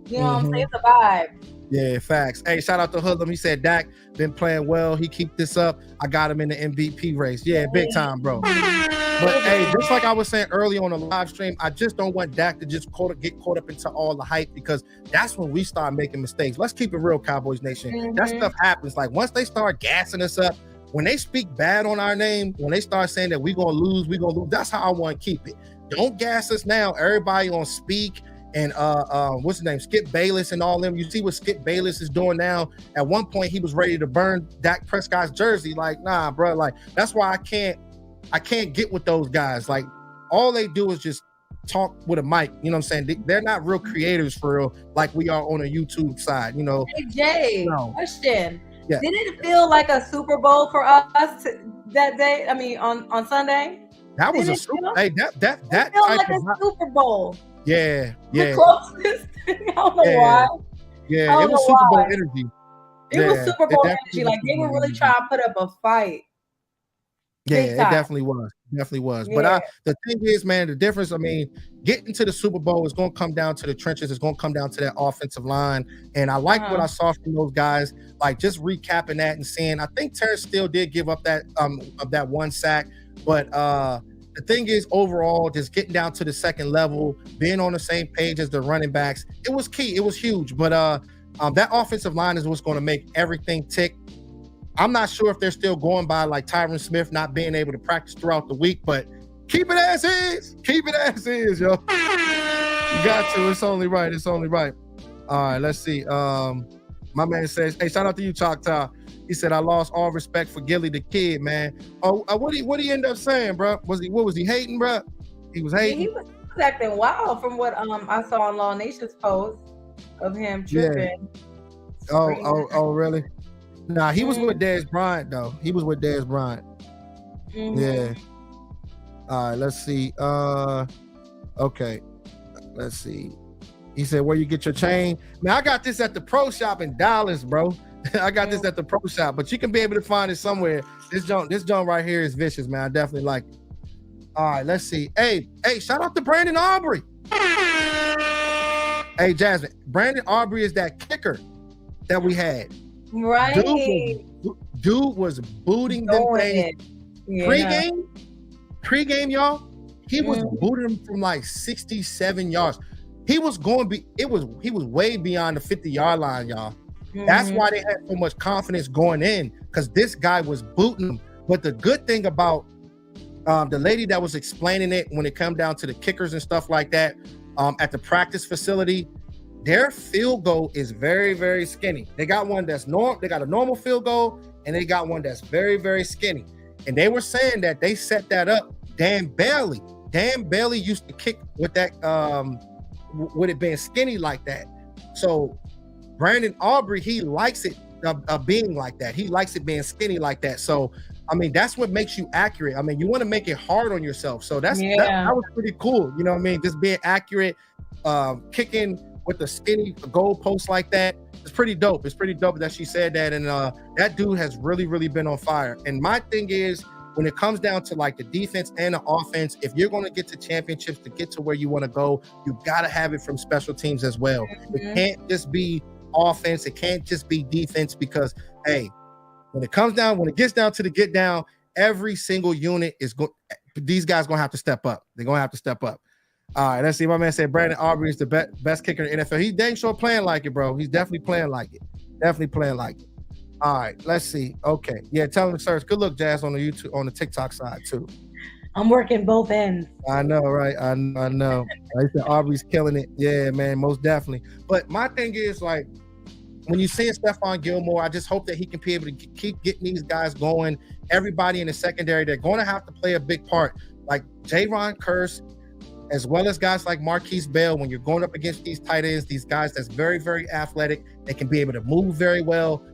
You know what I'm saying? It's a vibe. Yeah, facts. Hey, shout out to Hoodlum. He said Dak been playing well. He keep this up. I got him in the MVP race. Yeah, big time, bro. But hey, just like I was saying earlier on the live stream, I just don't want Dak to just get caught up into all the hype, because that's when we start making mistakes. Let's keep it real, Cowboys Nation. That stuff happens. Like once they start gassing us up, when they speak bad on our name, when they start saying that we're gonna lose, that's how I want to keep it. Don't gas us now. Everybody on speak. And what's his name? Skip Bayless and all them. You see what Skip Bayless is doing now. At one point, he was ready to burn Dak Prescott's jersey. Like, nah, bro. Like, that's why I can't get with those guys. Like, all they do is just talk with a mic. You know what I'm saying? They're not real creators for real, like we are on a YouTube side. You know. Hey Jay, question. Yeah. Did it feel like a Super Bowl for us that day? I mean, on Sunday. That was a Super. Hey, that felt like a Super Bowl. Yeah. The closest. I don't know why. Yeah, it was Super Bowl energy. It was Super Bowl energy. Like they were really trying to put up a fight. Yeah, it definitely was. Yeah. But the thing is, man, the difference, I mean, getting to the Super Bowl is going to come down to the trenches. It's going to come down to that offensive line. And I like what I saw from those guys, like just recapping that and seeing, I think Terrence still did give up that of that one sack. But the thing is, overall, just getting down to the second level, being on the same page as the running backs, it was key. It was huge. But that offensive line is what's going to make everything tick. I'm not sure if they're still going by like Tyron Smith not being able to practice throughout the week, but keep it as is. Keep it as is, yo. You got to. It's only right. All right, let's see. My man says, hey, shout out to you, Choctaw. He said, I lost all respect for Gilly the Kid, man. Oh, what did he end up saying, bro? What was he hating, bro? He was hating? He was acting wild from what I saw on Law Nation's post of him tripping. Yeah. Oh, really? Nah, he was with Dez Bryant, though. He was with Dez Bryant. Yeah. All right, let's see. Okay. Let's see. He said, where you get your chain? Man, I got this at the pro shop in Dallas, bro. I got this at the pro shop, but you can be able to find it somewhere. This joint right here is vicious, man. I definitely like it. All right, let's see. Hey, shout out to Brandon Aubrey. Hey, Jasmine, Brandon Aubrey is that kicker that we had. Right. Dude was booting them things. Yeah. Pre-game, y'all, he was booting them from like 67 yards. He was way beyond the 50-yard line, y'all. That's why they had so much confidence going in, because this guy was booting them. But the good thing about the lady that was explaining it when it come down to the kickers and stuff like that at the practice facility, their field goal is very, very skinny. They got one that's they got a normal field goal, and they got one that's very, very skinny. And they were saying that they set that up. Dan Bailey used to kick with that, with it being skinny like that. So Brandon Aubrey, he likes it being like that. He likes it being skinny like that. So I mean, that's what makes you accurate. I mean, you want to make it hard on yourself. So that was pretty cool. You know what I mean? Just being accurate, kicking with the skinny goal post like that. It's pretty dope. It's pretty dope that she said that. And that dude has really, really been on fire. And my thing is, when it comes down to like the defense and the offense, if you're going to get to championships, to get to where you want to go, you got to have it from special teams as well. It can't just be offense. It can't just be defense, because, hey, when it gets down to the get down, every single unit these guys going to have to step up. They're going to have to step up. All right, let's see. My man said Brandon Aubrey is the best kicker in the NFL. He's dang sure playing like it, bro. He's definitely playing like it. Definitely playing like it. All right, let's see. Okay. Yeah, tell him to search. Good look, Jazz, on the YouTube, on the TikTok side, too. I'm working both ends. I know, right? I know. I said Aubrey's killing it. Yeah, man, most definitely. But my thing is, like, when you see Stephon Gilmore, I just hope that he can be able to keep getting these guys going. Everybody in the secondary, they're going to have to play a big part. Like Jaron Kearse, as well as guys like Marquise Bell, when you're going up against these tight ends, these guys that's very, very athletic, they can be able to move very well.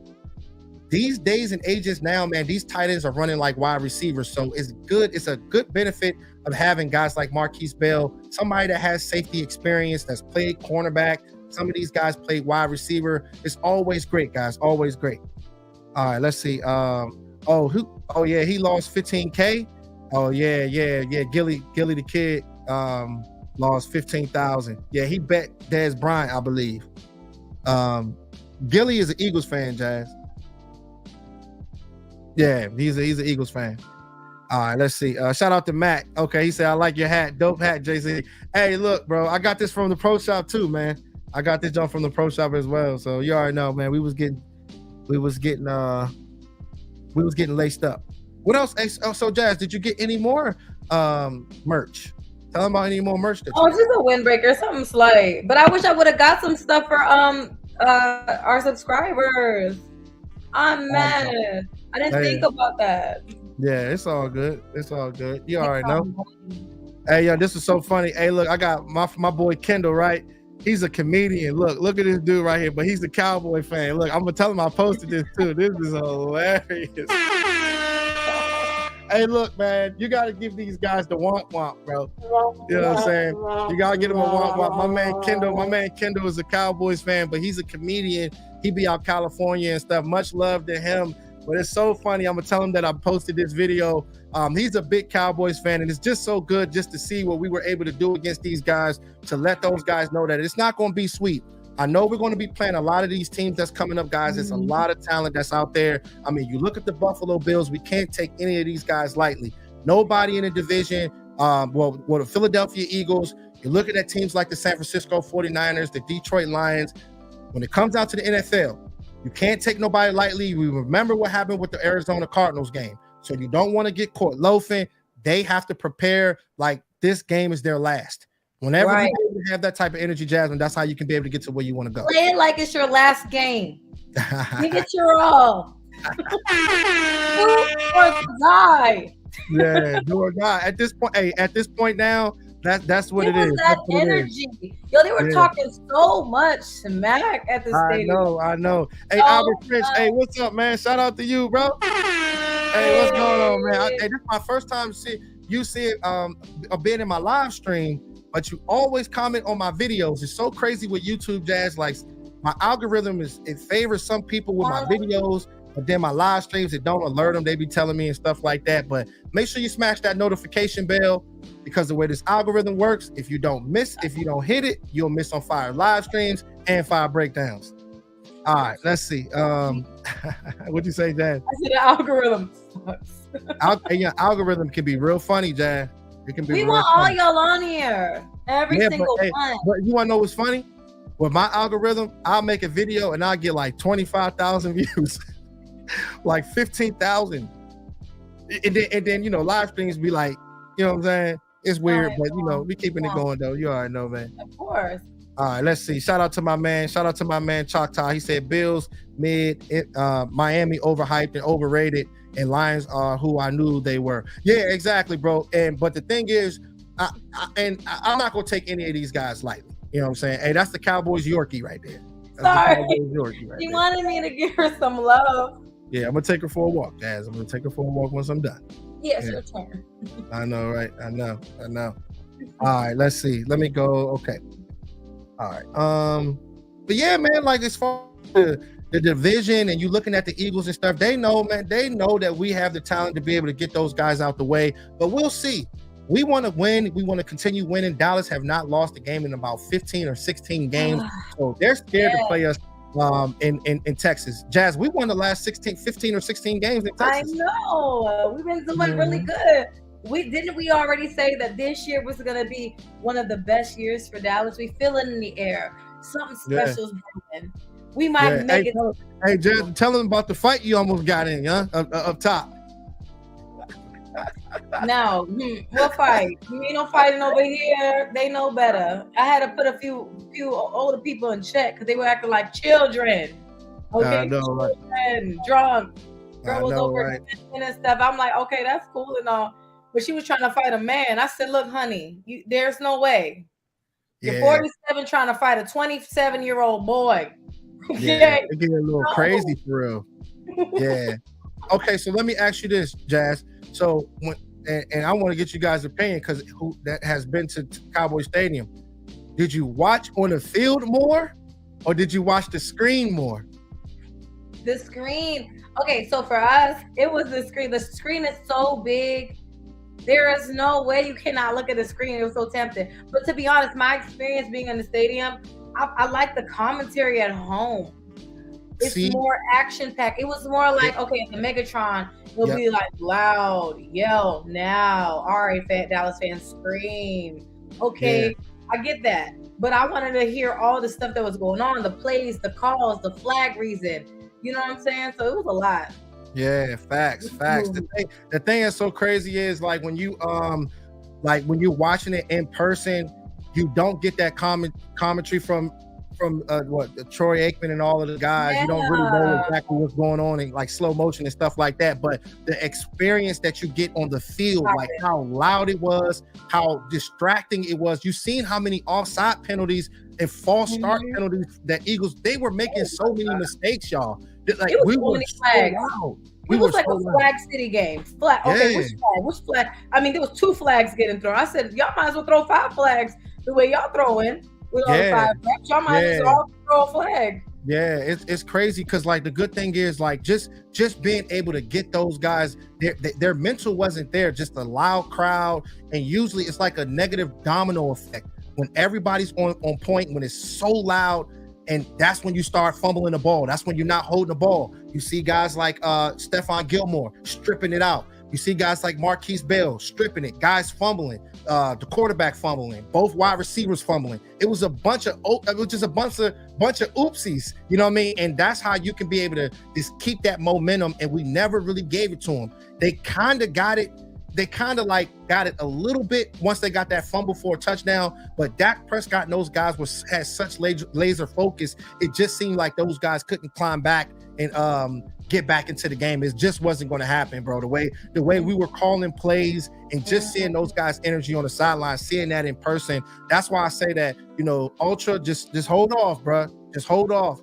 These days and ages now, man, these tight ends are running like wide receivers. So it's good. It's a good benefit of having guys like Marquise Bell, somebody that has safety experience, that's played cornerback. Some of these guys played wide receiver. It's always great, guys. Always great. All right, let's see. He lost 15K. Oh, yeah. Gilly the kid lost 15,000. Yeah, he bet Dez Bryant, I believe. Gilly is an Eagles fan, Jazz. Yeah, he's an Eagles fan. All right, let's see. Shout out to Matt. Okay, he said, I like your hat. Dope hat, JC. Hey, look, bro, I got this from the pro shop too, man. I got this jump from the pro shop as well. So you already know, man. We was getting laced up. What else? Hey, so Jazz, did you get any more merch? Tell them about any more merch. Just a windbreaker, something slight. But I wish I would have got some stuff for our subscribers. I'm mad. I didn't think about that. Yeah, it's all good. It's all good. You already know. Hey, yo, this is so funny. Hey, look, I got my boy Kendall, right? He's a comedian. Look at this dude right here, but he's a Cowboy fan. Look, I'm gonna tell him I posted this too. This is hilarious. Hey, look, man, you gotta give these guys the womp womp, bro. You know what I'm saying? You gotta give them a womp womp. My man Kendall is a Cowboys fan, but he's a comedian. He be out California and stuff. Much love to him. But it's so funny. I'm gonna tell him that I posted this video. He's a big Cowboys fan, and it's just so good just to see what we were able to do against these guys, to let those guys know that it's not gonna be sweet. I know we're going to be playing a lot of these teams that's coming up, guys. It's a lot of talent that's out there. I mean, you look at the Buffalo Bills, we can't take any of these guys lightly. Nobody in the division, the Philadelphia Eagles, you're looking at teams like the San Francisco 49ers, the Detroit Lions. When it comes out to the NFL, you can't take nobody lightly. We remember what happened with the Arizona Cardinals game. So you don't want to get caught loafing. They have to prepare like this game is their last. Whenever you have that type of energy, Jasmine, that's how you can be able to get to where you want to go. Play it like it's your last game. Give it your all. Do or die. Yeah, do or die. At this point now, that's what it is. That energy. Yo, they were talking so much smack at the stadium. I know. Hey, Albert French. Hey, what's up, man? Shout out to you, bro. Hey, what's going on, man? This is my first time you see it being in my live stream. But you always comment on my videos. It's so crazy with YouTube, Jazz. Like my algorithm it favors some people with my videos, but then my live streams, it don't alert them. They be telling me and stuff like that. But make sure you smash that notification bell, because the way this algorithm works, if you don't hit it, you'll miss on Fire live streams and Fire breakdowns. All right, let's see. What'd you say, Jazz? I said the algorithm sucks. Algorithm can be real funny, Jazz. We want all y'all on here. Every single one. But you want to know what's funny? With my algorithm, I'll make a video and I'll get like 25,000 views, like 15,000. And then, live streams be like, you know what I'm saying? It's weird, but, we keeping it going, though. You already know, man. Of course. All right, let's see. Shout out to my man. Shout out to my man Choctaw. He said Bills mid, Miami overhyped and overrated, and Lions are who I knew they were. Yeah, exactly, bro. But the thing is, I'm not gonna take any of these guys lightly. You know what I'm saying? Hey, that's the Cowboys Yorkie right there. Sorry, she wanted me to give her some love. Yeah, I'm gonna take her for a walk, Jazz. I'm gonna take her for a walk once I'm done. Yes, your turn. I know, right? I know. All right, let's see. Let me go. Okay. All right. But yeah, man, like as far as the division and you looking at the Eagles and stuff, they know, man, they know that we have the talent to be able to get those guys out the way. But we'll see. We want to win. We want to continue winning. Dallas have not lost a game in about 15 or 16 games. So they're scared to play us in Texas. Jazz, we won the last 15 or 16 games in Texas. I know. We've been doing really good. We already say that this year was going to be one of the best years for Dallas? We feel it in the air. Something special is happening. We might make it. Hey, Jazz, tell them about the fight you almost got in, huh? Up top. No, we'll fight. You ain't no fighting over here. They know better. I had to put a few older people in check because they were acting like children. Okay, I know, children, drunk. Girl was over and stuff. I'm like, okay, that's cool and all. But she was trying to fight a man. I said, look, honey, there's no way. You're 47 trying to fight a 27-year-old boy. Yeah, it's getting a little crazy for real. Yeah. Okay, so let me ask you this, Jazz. So and I want to get you guys' opinion because who that has been to Cowboy Stadium. Did you watch on the field more or did you watch the screen more? The screen. Okay, so for us, it was the screen. The screen is so big. There is no way you cannot look at the screen. It was so tempting. But to be honest, my experience being in the stadium, I like the commentary at home. It's more action-packed. It was more like, okay, at the Megatron, it'll be like loud, yell, now. All right, Dallas fans, scream. Okay, I get that. But I wanted to hear all the stuff that was going on, the plays, the calls, the flag reason. You know what I'm saying? So it was a lot. Yeah, facts. The thing that's so crazy is like when you're watching it in person, you don't get that commentary from Troy Aikman and all of the guys. You don't really know exactly what's going on in like slow motion and stuff like that. But the experience that you get on the field, like how loud it was, how distracting it was. You've seen how many offside penalties and false start penalties that Eagles, they were making so many mistakes, y'all. Like it was so many flags. It was like a Flag City game. Okay, which flag? I mean, there was 2 flags getting thrown. I said, y'all might as well throw 5 flags the way y'all throwing. With all the 5 flags. Y'all might as well throw a flag. Yeah, it's crazy because like the good thing is like just being able to get those guys, their mental wasn't there, just a loud crowd, and usually it's like a negative domino effect when everybody's on point, when it's so loud. And that's when you start fumbling the ball. That's when you're not holding the ball. You see guys like Stephon Gilmore stripping it out. You see guys like Marquise Bell stripping it. Guys fumbling. The quarterback fumbling. Both wide receivers fumbling. It was a bunch of oopsies. You know what I mean? And that's how you can be able to just keep that momentum. And we never really gave it to them. They kind of got it. They kind of like got it a little bit once they got that fumble for a touchdown, but Dak Prescott and those guys had such laser focus. It just seemed like those guys couldn't climb back and get back into the game. It just wasn't going to happen, bro. The way we were calling plays and just seeing those guys' energy on the sideline, seeing that in person. That's why I say that, Ultra, just hold off, bro. Just hold off.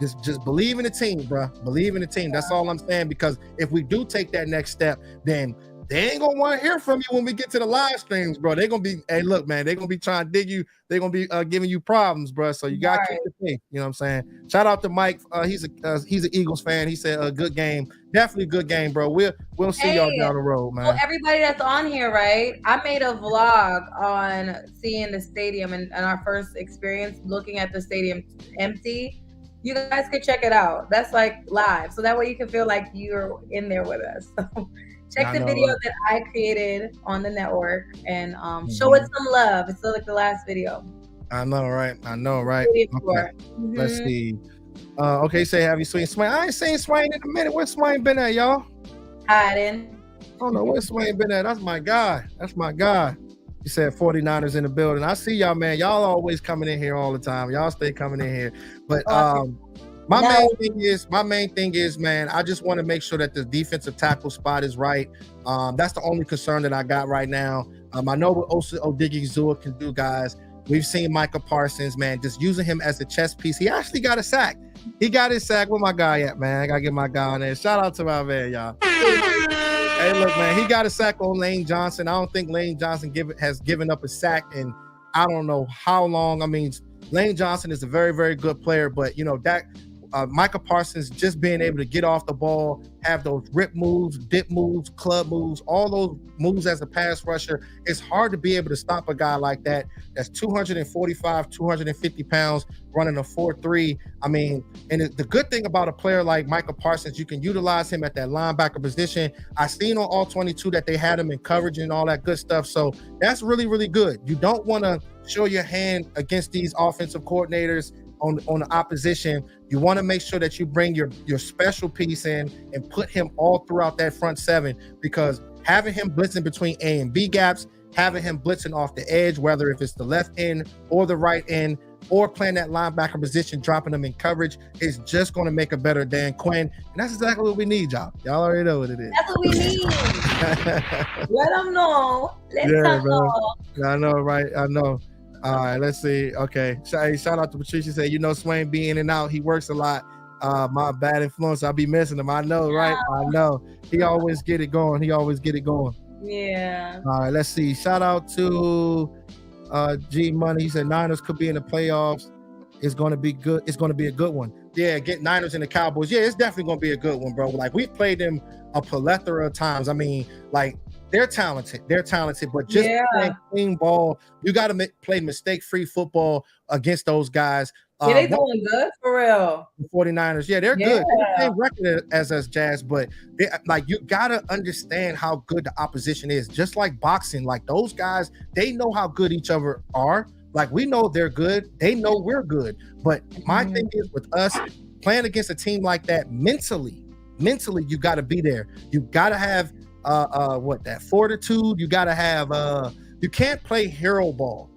Just believe in the team, bro. Believe in the team. That's all I'm saying, because if we do take that next step, then they ain't gonna want to hear from you when we get to the live streams, bro. They're gonna be, hey, look, man, they're gonna be trying to dig you. They're gonna be giving you problems, bro. So you gotta keep the faith. You know what I'm saying? Shout out to Mike. He's an Eagles fan. He said a good game, definitely good game, bro. We'll see y'all down the road, man. Well, everybody that's on here, right? I made a vlog on seeing the stadium and our first experience looking at the stadium empty. You guys can check it out. That's like live, so that way you can feel like you're in there with us. So check the video that I created on the network and show it some love. It's like the last video. I know, right? Okay. Let's see. Okay, say have you seen Swain? I ain't seen Swain in a minute. Where's Swain been at, y'all? Hiding. I don't know where Swain been at. That's my guy. You said 49ers in the building. I see y'all, man. Y'all always coming in here all the time. Y'all stay coming in here. But my main thing is, man, I just want to make sure that the defensive tackle spot is right. That's the only concern that I got right now. I know what Odigizua can do, guys. We've seen Micah Parsons, man, just using him as a chess piece. He actually got a sack. He got his sack. Where my guy at, man? I gotta get my guy on there. Shout out to my man, y'all. Hey, look, man, he got a sack on Lane Johnson. I don't think Lane Johnson has given up a sack in I don't know how long. I mean, Lane Johnson is a very, very good player, but you know that Micah Parsons just being able to get off the ball, have those rip moves, dip moves, club moves, all those moves as a pass rusher. It's hard to be able to stop a guy like that. That's 245, 250 pounds, running a 4.3. I mean, and the good thing about a player like Micah Parsons, you can utilize him at that linebacker position. I seen on all 22 that they had him in coverage and all that good stuff. So that's really, really good. You don't want to show your hand against these offensive coordinators on the opposition. You want to make sure that you bring your special piece in and put him all throughout that front seven, because having him blitzing between A and B gaps, having him blitzing off the edge, whether if it's the left end or the right end, or playing that linebacker position, dropping them in coverage, is just going to make a better Dan Quinn. And that's exactly what we need, y'all. Y'all already know what it is. That's what we need. Let them know. Let them know. I know, right? I know. All right, let's see. Okay. Shout out to Patricia. Said, you know, Swain be in and out. He works a lot. My bad influence. I'll be missing him. I know, right? I know. He always get it going. Yeah. All right, let's see. Shout out to G Money. He said Niners could be in the playoffs. It's going to be good. It's going to be a good one. Yeah, get Niners and the Cowboys. Yeah, it's definitely going to be a good one, bro. Like, we've played them a plethora of times. I mean, like, they're talented, but just playing clean ball, you got to play mistake-free football against those guys. Yeah, they doing good for real. The 49ers, yeah, they're good. They're the same record as us, Jazz, but like, you got to understand how good the opposition is. Just like boxing, like, those guys, they know how good each other are. Like, we know they're good. They know we're good. But my thing is, with us playing against a team like that, mentally, you got to be there. You got to have that fortitude. You got to have you can't play hero ball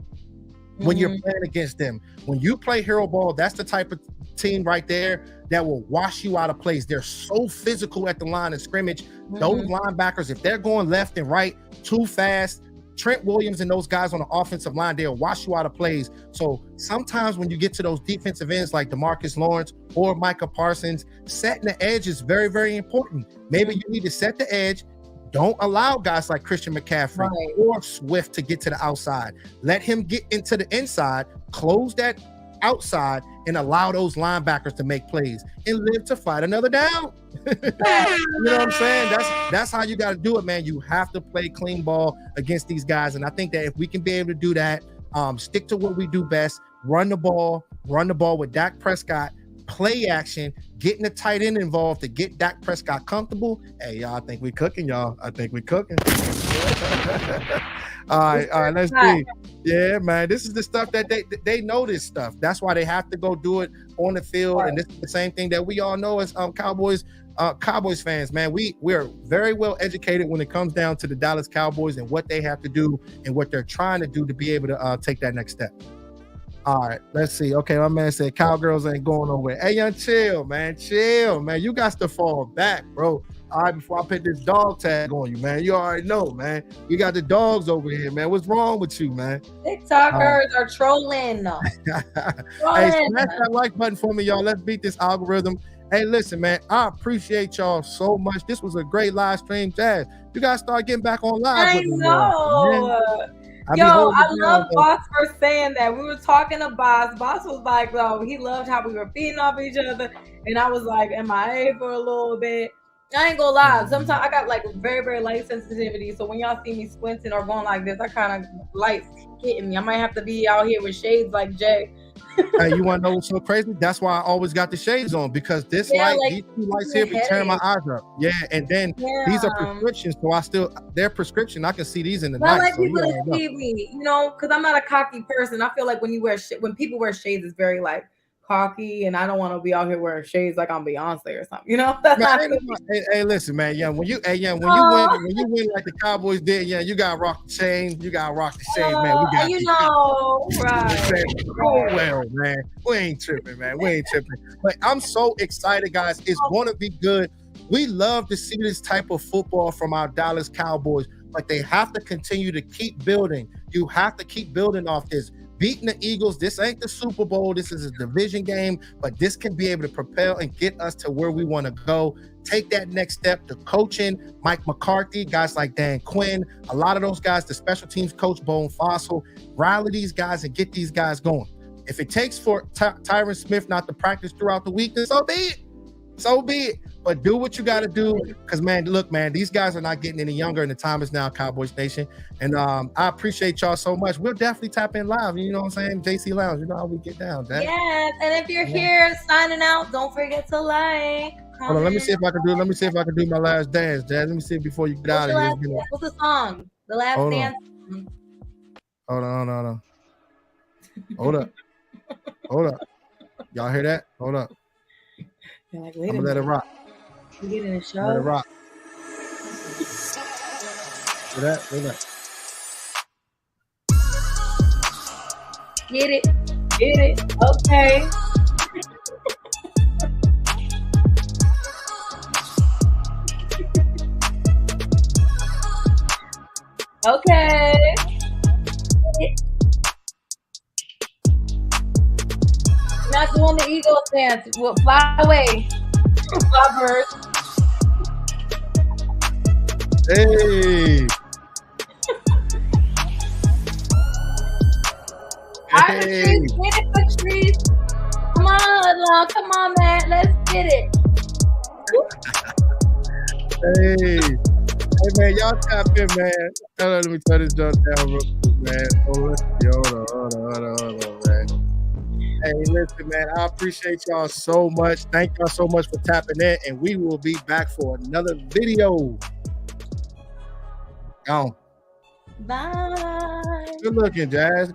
when you're playing against them. When you play hero ball, that's the type of team right there that will wash you out of place. They're so physical at the line of scrimmage. Those linebackers, if they're going left and right too fast, Trent Williams and those guys on the offensive line, they'll wash you out of plays. So sometimes when you get to those defensive ends like DeMarcus Lawrence or Micah Parsons, setting the edge is very, very important. Maybe you need to set the edge. Don't allow guys like Christian McCaffrey or Swift to get to the outside. Let him get into the inside, close that outside, and allow those linebackers to make plays and live to fight another down. You know what I'm saying? That's how you got to do it, man. You have to play clean ball against these guys. And I think that if we can be able to do that, stick to what we do best, run the ball with Dak Prescott, play action, getting the tight end involved to get Dak Prescott comfortable. Hey, y'all, I think we cooking, y'all. I think we cooking. All right, let's see. Yeah, man, this is the stuff that they know this stuff. That's why they have to go do it on the field. And this is the same thing that we all know as Cowboys fans, man. We're very well educated when it comes down to the Dallas Cowboys and what they have to do and what they're trying to do to be able to take that next step. All right, let's see. Okay, my man said Cowgirls ain't going nowhere. Hey, young, chill, man. You got to fall back, bro. All right, before I put this dog tag on you, man. You already know, man. You got the dogs over here, man. What's wrong with you, man? TikTokers are trolling. Hey, smash that like button for me, y'all. Let's beat this algorithm. Hey, listen, man. I appreciate y'all so much. This was a great live stream, Jazz. You guys start getting back on live. I know. I love Boss for saying that. We were talking to Boss. Boss was like, oh, he loved how we were feeding off each other. And I was like, MIA for a little bit. I ain't gonna lie. Sometimes I got like very, very light sensitivity. So when y'all see me squinting or going like this, I kind of lights hitting me. I might have to be out here with shades like Jay. Hey, you want to know what's so crazy? That's why I always got the shades on, because this light, like, these two lights here be turning my eyes up. Yeah, and then these are prescriptions, so they're prescription. I can see these in the night. I like people to see me, because I'm not a cocky person. I feel like when people wear shades, it's very like cocky, and I don't want to be out here wearing shades like I'm Beyonce or something. You know, that's Man, not ain't good. hey, listen, man. Yeah, when you Oh, when you win like the Cowboys did, yeah, you gotta rock the chain. You gotta rock the chain, man. We got you you. know, right, Oh right. well, man. We ain't tripping, man. We ain't tripping. But I'm so excited, guys. It's gonna be good. We love to see this type of football from our Dallas Cowboys, but they have to continue to keep building. You have to keep building off this. Beating the Eagles, this ain't the Super Bowl. This is a division game, but this can be able to propel and get us to where we want to go. Take that next step. The coaching, Mike McCarthy, guys like Dan Quinn, a lot of those guys, the special teams coach, Bone Fossil, rally these guys and get these guys going. If it takes for Tyron Smith not to practice throughout the week, then so be it. So be it. But do what you got to do, because, man, look, man, these guys are not getting any younger, and the time is now, Cowboys Nation. And I appreciate y'all so much. We'll definitely tap in live. You know what I'm saying? JC Lounge, you know how we get down, Dad. Yes, and if you're here signing out, don't forget to like. Hold on, let me see if I can do my last dance, Dad. Let me see before you get out of here. What's the song? The last dance. Hold on. Hold up. Y'all hear that? Hold up. You're like, I'm gonna let it rock. You get in the show. Let it rock. Hear that? Get it. Okay. Okay. Not doing the Eagles dance. We'll fly away. Fly birds. Hey. Patrice, get it, Patrice. Come on, man. Let's get it. Hey, man, y'all tap in, man. Let me turn this down real quick, man. Hold on, man. Hey, listen, man, I appreciate y'all so much. Thank y'all so much for tapping in, and we will be back for another video. Gone. Bye. Good looking, Jazz.